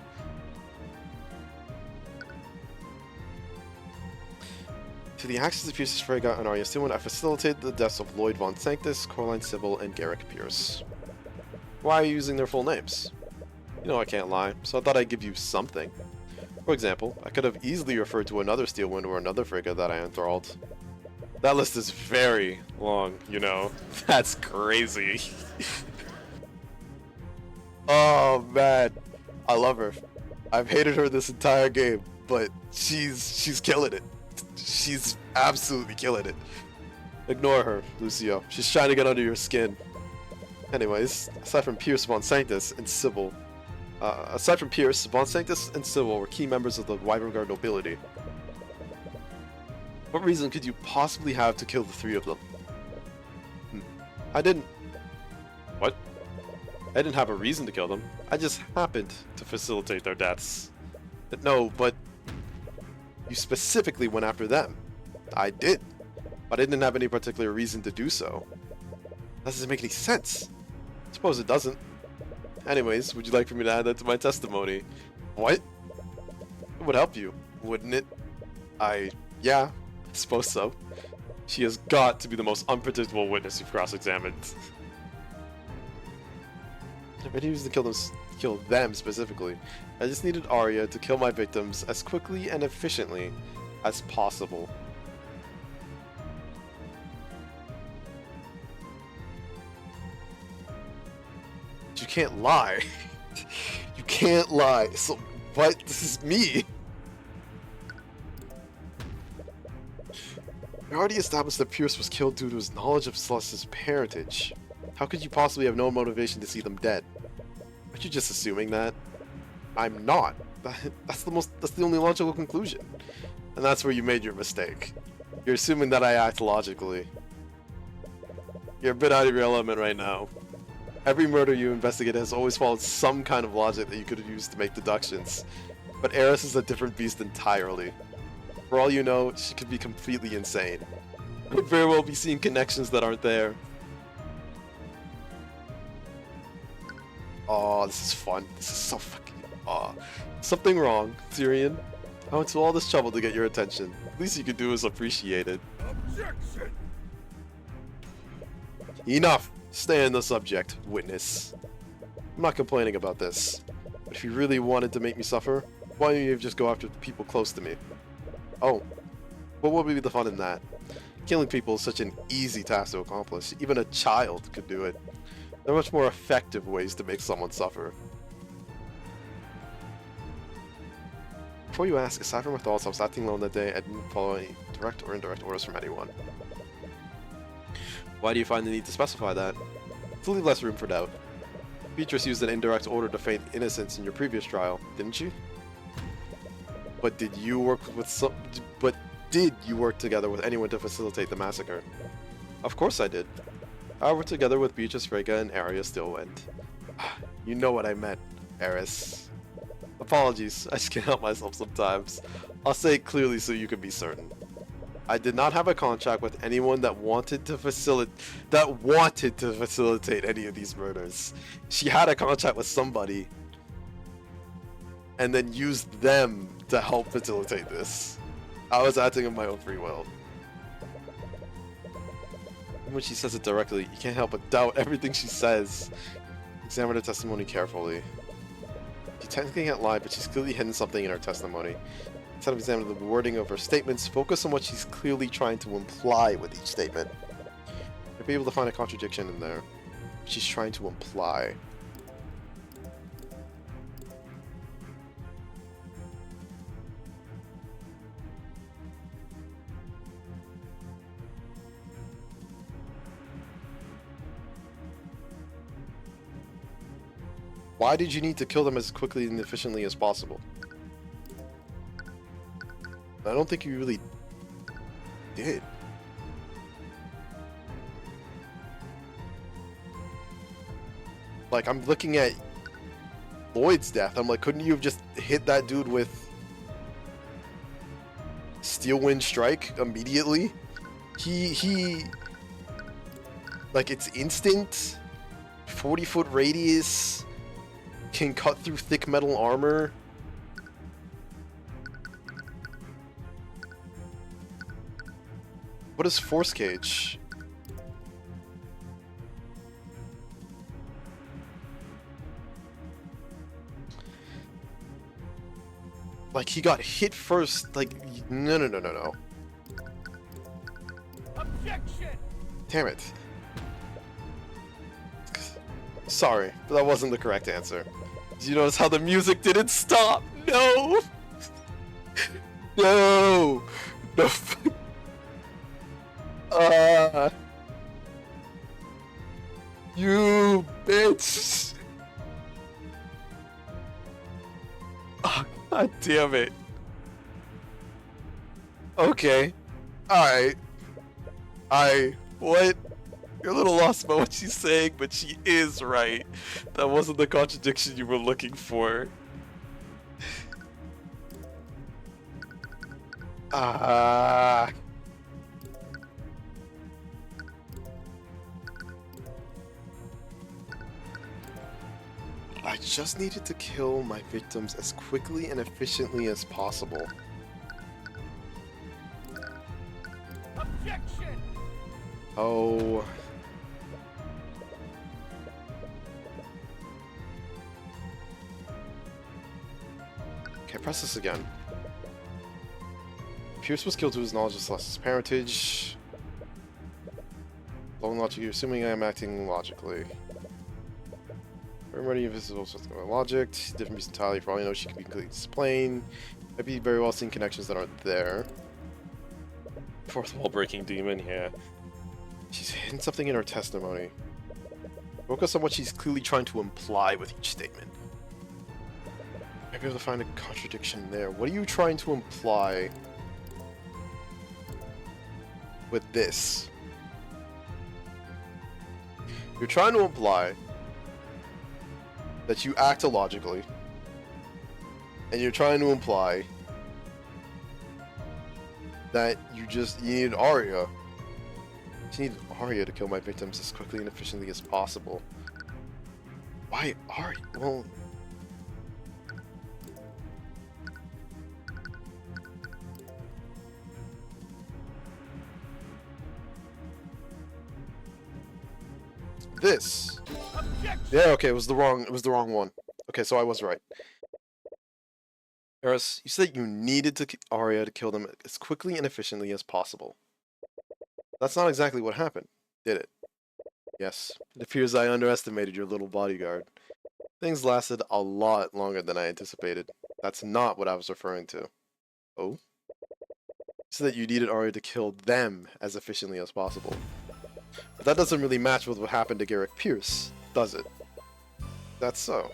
To the axis of Pierce's Frege and Arya Stillwind, I facilitated the deaths of Lloyd von Sanctus, Coraline Sybil, and Garrick Pierce. Why are you using their full names? You know I can't lie, so I thought I'd give you something. For example, I could have easily referred to another Steelwind or another Frege that I enthralled. That list is very long, you know. That's crazy. Oh man, I love her. I've hated her this entire game, but she's killing it. She's absolutely killing it. Ignore her, Lucio. She's trying to get under your skin. Anyways, aside from Pierce, von Sanctus, and Sybil, von Sanctus and Sybil were key members of the Wyvern nobility. What reason could you possibly have to kill the three of them? I didn't... What? I didn't have a reason to kill them. I just happened to facilitate their deaths. No, but... You specifically went after them. I did. But I didn't have any particular reason to do so. That doesn't make any sense. Suppose it doesn't. Anyways, would you like for me to add that to my testimony? What? It would help you, wouldn't it? Yeah, I suppose so. She has got to be the most unpredictable witness you've cross-examined. I didn't use to kill them specifically. I just needed Arya to kill my victims as quickly and efficiently as possible. You can't lie. You can't lie. So, what? This is me. I already established that Pierce was killed due to his knowledge of Celeste's parentage. How could you possibly have no motivation to see them dead? Aren't you just assuming that? I'm not. That's the only logical conclusion. And that's where you made your mistake. You're assuming that I act logically. You're a bit out of your element right now. Every murder you investigate has always followed some kind of logic that you could have used to make deductions. But Eris is a different beast entirely. For all you know, she could be completely insane. Could very well be seeing connections that aren't there. Oh, this is fun. This is so fucking... Oh. Something wrong, Tyrion. I went to all this trouble to get your attention. Least you could do is appreciate it. Objection! Enough! Stay in the subject, witness. I'm not complaining about this. But if you really wanted to make me suffer, why don't you just go after the people close to me? Oh. What would be the fun in that? Killing people is such an easy task to accomplish. Even a child could do it. There are much more effective ways to make someone suffer. Before you ask, aside from my thoughts, I was acting alone that day. I didn't follow any direct or indirect orders from anyone. Why do you find the need to specify that? To leave less room for doubt. Beatrice used an indirect order to feign innocence in your previous trial, didn't she? But did you work together with anyone to facilitate the massacre? Of course I did. I worked together with Beatrice, Vexha, and Arya Stillwind. You know what I meant, Eris. Apologies, I just can't help myself sometimes. I'll say it clearly so you can be certain. I did not have a contract with anyone that wanted to facilitate any of these murders. She had a contract with somebody and then used them to help facilitate this. I was acting of my own free will. When she says it directly, you can't help but doubt everything she says. Examine her testimony carefully. She technically can't lie, but she's clearly hidden something in her testimony. Instead of examining the wording of her statements, focus on what she's clearly trying to imply with each statement. You'll be able to find a contradiction in there. She's trying to imply. Why did you need to kill them as quickly and efficiently as possible? I don't think you really did. Like, I'm looking at Lloyd's death. I'm like, couldn't you have just hit that dude with Steelwind Strike immediately? Like, it's instant, 40-foot radius, can cut through thick metal armor. What is Force Cage? Like, he got hit first, like, no. Objection! Damn it. Sorry, but that wasn't the correct answer. Did you notice how the music didn't stop? No! No! No! You bitch! Oh, god damn it. Okay. Alright. What? You're a little lost about what she's saying, but she is right. That wasn't the contradiction you were looking for. I just needed to kill my victims as quickly and efficiently as possible. Objection! Oh. Okay, press this again. Pierce was killed to his knowledge of Celeste's parentage. Long logic, you're assuming I am acting logically. Remedy invisible with my logic. Different beast entirely. For all you know, she could be completely explained. Might be very well seeing connections that aren't there. Fourth wall breaking demon, yeah. She's hidden something in her testimony. Focus on what she's clearly trying to imply with each statement. Might be able to find a contradiction there. What are you trying to imply with this? You're trying to imply that you act illogically, and you're trying to imply that you needed Arya She needed Arya to kill my victims as quickly and efficiently as possible. Why Arya? Well... This. Objection! Yeah, okay, it was the wrong one. Okay, so I was right. Eris, you said you needed Arya to kill them as quickly and efficiently as possible. That's not exactly what happened, did it? Yes, it appears I underestimated your little bodyguard. Things lasted a lot longer than I anticipated. That's not what I was referring to. Oh? You said that you needed Arya to kill them as efficiently as possible. But that doesn't really match with what happened to Garrick Pierce, does it? That's so.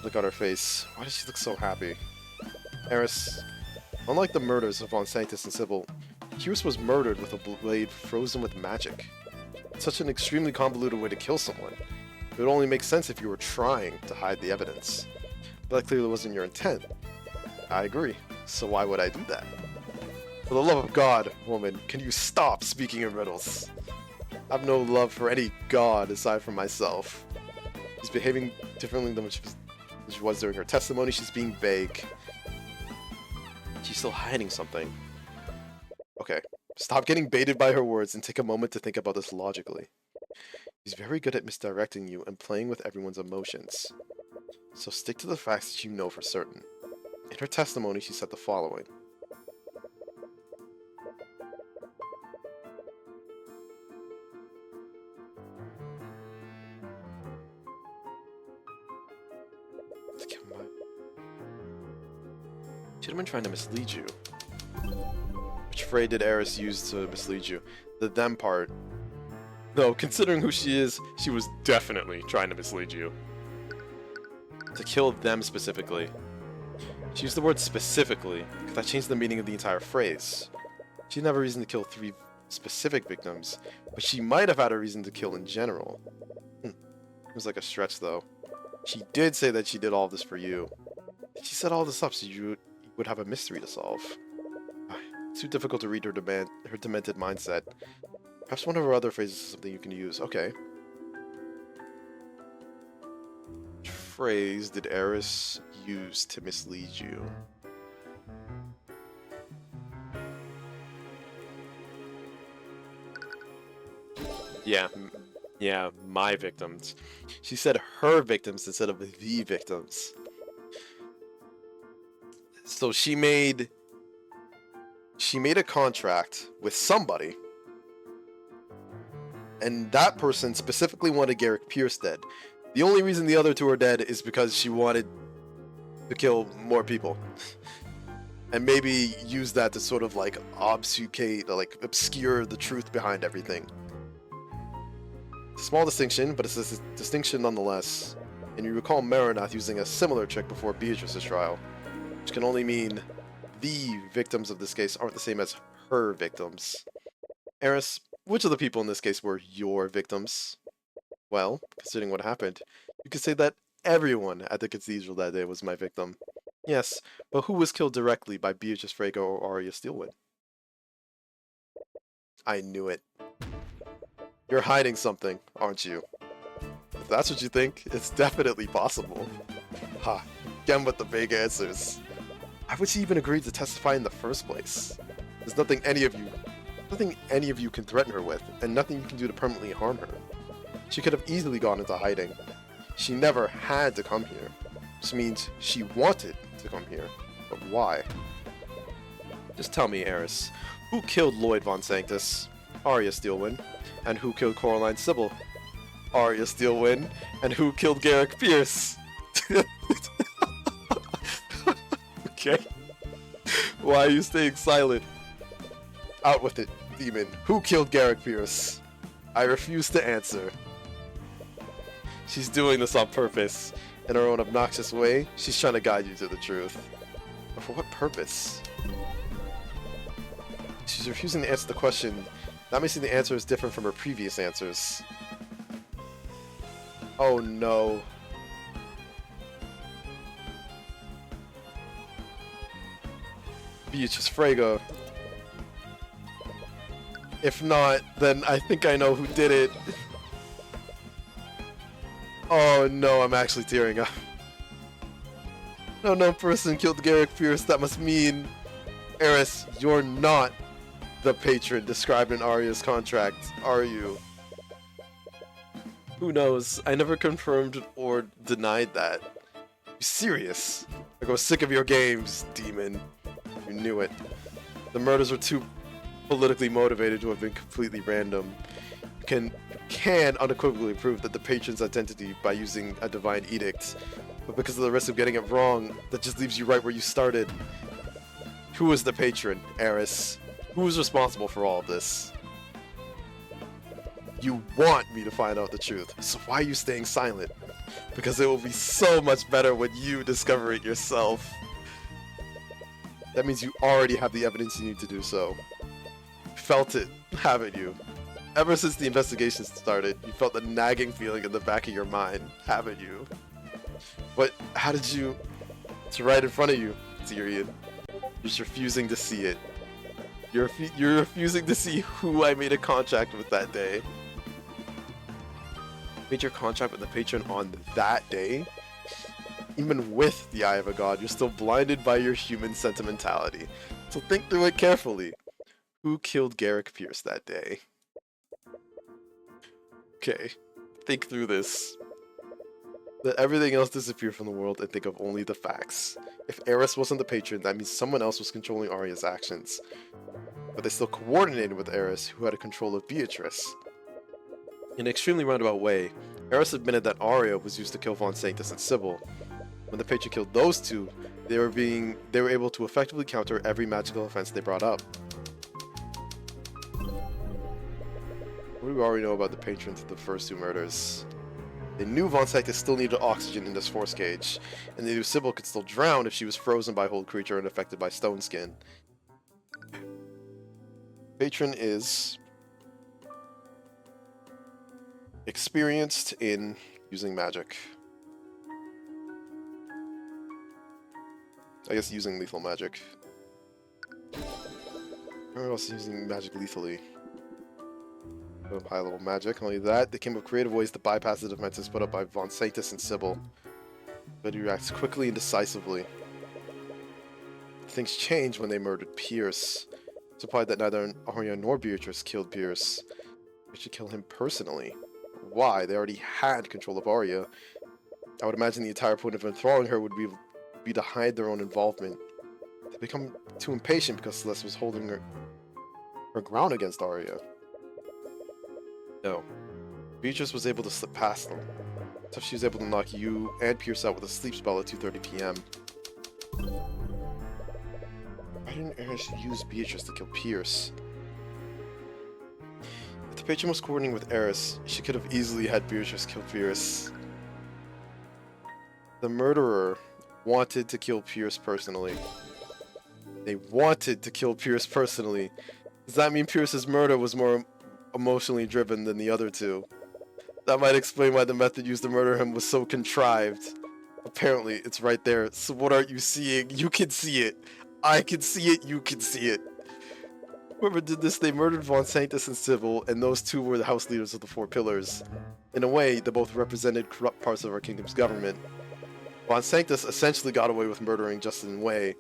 Look at her face. Why does she look so happy? Eris, unlike the murders of Von Sanctus and Sybil, Pierce was murdered with a blade frozen with magic. It's such an extremely convoluted way to kill someone. It would only make sense if you were trying to hide the evidence. But that clearly wasn't your intent. I agree. So why would I do that? For the love of God, woman, can you stop speaking in riddles? I have no love for any god aside from myself. She's behaving differently than what she was during her testimony. She's being vague. She's still hiding something. Okay, stop getting baited by her words and take a moment to think about this logically. She's very good at misdirecting you and playing with everyone's emotions. So stick to the facts that you know for certain. In her testimony, she said the following. Should have been trying to mislead you. Which phrase did Eris use to mislead you? The them part. No, considering who she is, she was definitely trying to mislead you. To kill them specifically. She used the word specifically, because that changed the meaning of the entire phrase. She didn't have a reason to kill 3 specific victims, but she might have had a reason to kill in general. It was like a stretch though. She did say that she did all of this for you. She set all this up so you would have a mystery to solve. It's too difficult to read her demented mindset. Perhaps one of her other phrases is something you can use. Okay. Which phrase did Eris use to mislead you? Yeah, my victims. She said her victims instead of the victims. So she made a contract with somebody, and that person specifically wanted Garrick Pierce dead. The only reason the other 2 are dead is because she wanted to kill more people. And maybe use that to sort of like obfuscate, like obscure the truth behind everything. It's a small distinction, but it's a distinction nonetheless. And you recall Marinath using a similar trick before Beatrice's trial, which can only mean the victims of this case aren't the same as her victims. Eris, which of the people in this case were your victims? Well, considering what happened, you could say that everyone at the cathedral that day was my victim. Yes, but who was killed directly by Beatrice Frege or Arya Steelwood? I knew it. You're hiding something, aren't you? If that's what you think, it's definitely possible. Ha, again with the vague answers. Why would she even agree to testify in the first place? There's nothing any of you can threaten her with, and nothing you can do to permanently harm her. She could have easily gone into hiding. She never had to come here. This means she wanted to come here. But why? Just tell me, Eris, who killed Lloyd Von Sanctus? Arya Steelwind. And who killed Coraline Sybil? Arya Steelwind. And who killed Garrick Pierce? Okay. Why are you staying silent? Out with it, demon. Who killed Garrick Pierce? I refuse to answer. She's doing this on purpose. In her own obnoxious way, she's trying to guide you to the truth. But for what purpose? She's refusing to answer the question. That may seem the answer is different from her previous answers. Oh no. Beatrice Frege. If not, then I think I know who did it. Oh no, I'm actually tearing up. No, no person killed Garrick Pierce. That must mean, Eris, you're not the patron described in Arya's contract, are you? Who knows? I never confirmed or denied that. You serious? I go sick of your games, demon. You knew it. The murders were too politically motivated to have been completely random. You can unequivocally prove that the patron's identity by using a divine edict, but because of the risk of getting it wrong, that just leaves you right where you started. Who is the patron, Eris? Who is responsible for all of this? You want me to find out the truth, so why are you staying silent? Because it will be so much better when you discover it yourself. That means you already have the evidence you need to do so. You felt it, haven't you? Ever since the investigation started, you felt the nagging feeling in the back of your mind, haven't you? But how did you... It's right in front of you, Tyrion. You're just refusing to see it. You're refusing to see who I made a contract with that day. Made your contract with the patron on that day? Even with the eye of a god, you're still blinded by your human sentimentality. So think through it carefully. Who killed Garrick Pierce that day? Okay, think through this. Let everything else disappear from the world and think of only the facts. If Eris wasn't the patron, that means someone else was controlling Arya's actions. But they still coordinated with Eris, who had a control of Beatrice. In an extremely roundabout way, Eris admitted that Arya was used to kill Von Sanctus and Sybil. When the patron killed those two, they were able to effectively counter every magical offense they brought up. What do we already know about the patron to the first two murders? They knew Von Sanctus still needed oxygen in this force cage, and they knew Sybil could still drown if she was frozen by Hold Creature and affected by Stone Skin. Patron is experienced in using magic. I guess using lethal magic. Or else using magic lethally. High level magic. Not only that, they came up with creative ways to bypass the defenses put up by Von Sanctus and Sybil. But he reacts quickly and decisively. Things changed when they murdered Pierce. It's implied that neither Arya nor Beatrice killed Pierce. They should kill him personally. Why? They already had control of Arya. I would imagine the entire point of enthralling her would be to hide their own involvement. They become too impatient because Celeste was holding her ground against Arya. No. Beatrice was able to slip past them. So she was able to knock you and Pierce out with a sleep spell at 2:30 p.m. Why didn't Eris use Beatrice to kill Pierce? If the patron was coordinating with Eris, she could have easily had Beatrice kill Pierce. The murderer wanted to kill Pierce personally. They wanted to kill Pierce personally. Does that mean Pierce's murder was more emotionally driven than the other two? That might explain why the method used to murder him was so contrived. Apparently, it's right there. So what aren't you seeing? You can see it. I can see it. You can see it. Whoever did this, they murdered Von Sanctus and Sybil, and those two were the house leaders of the Four Pillars. In a way, they both represented corrupt parts of our kingdom's government. Von Sanctus essentially got away with murdering Justin Way,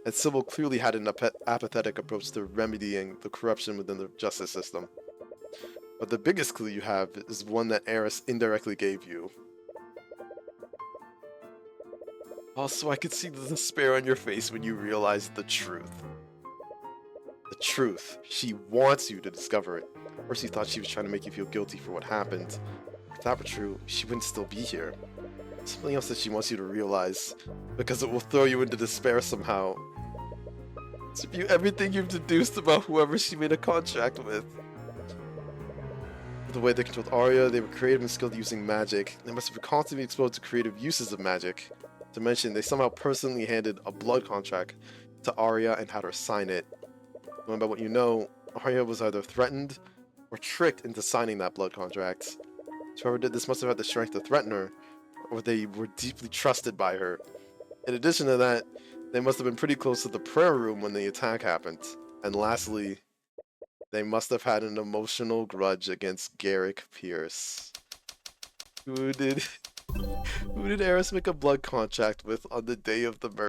and Sybil clearly had an apathetic approach to remedying the corruption within the justice system. But the biggest clue you have is one that Eris indirectly gave you. Also, I could see the despair on your face when you realized the truth. The truth. She wants you to discover it. First you thought she was trying to make you feel guilty for what happened. If that were true, she wouldn't still be here. Something else that she wants you to realize, because it will throw you into despair somehow. To view everything you've deduced about whoever she made a contract with. The way they controlled Arya, they were creative and skilled using magic. They must have been constantly exposed to creative uses of magic. To mention, they somehow personally handed a blood contract to Arya and had her sign it. Knowing about what you know, Arya was either threatened or tricked into signing that blood contract. Whoever did this must have had the strength to threaten her, or they were deeply trusted by her. In addition to that, they must have been pretty close to the prayer room when the attack happened. And lastly, They must have had an emotional grudge against Garrick Pierce. Who did Eris make a blood contract with on the day of the murder?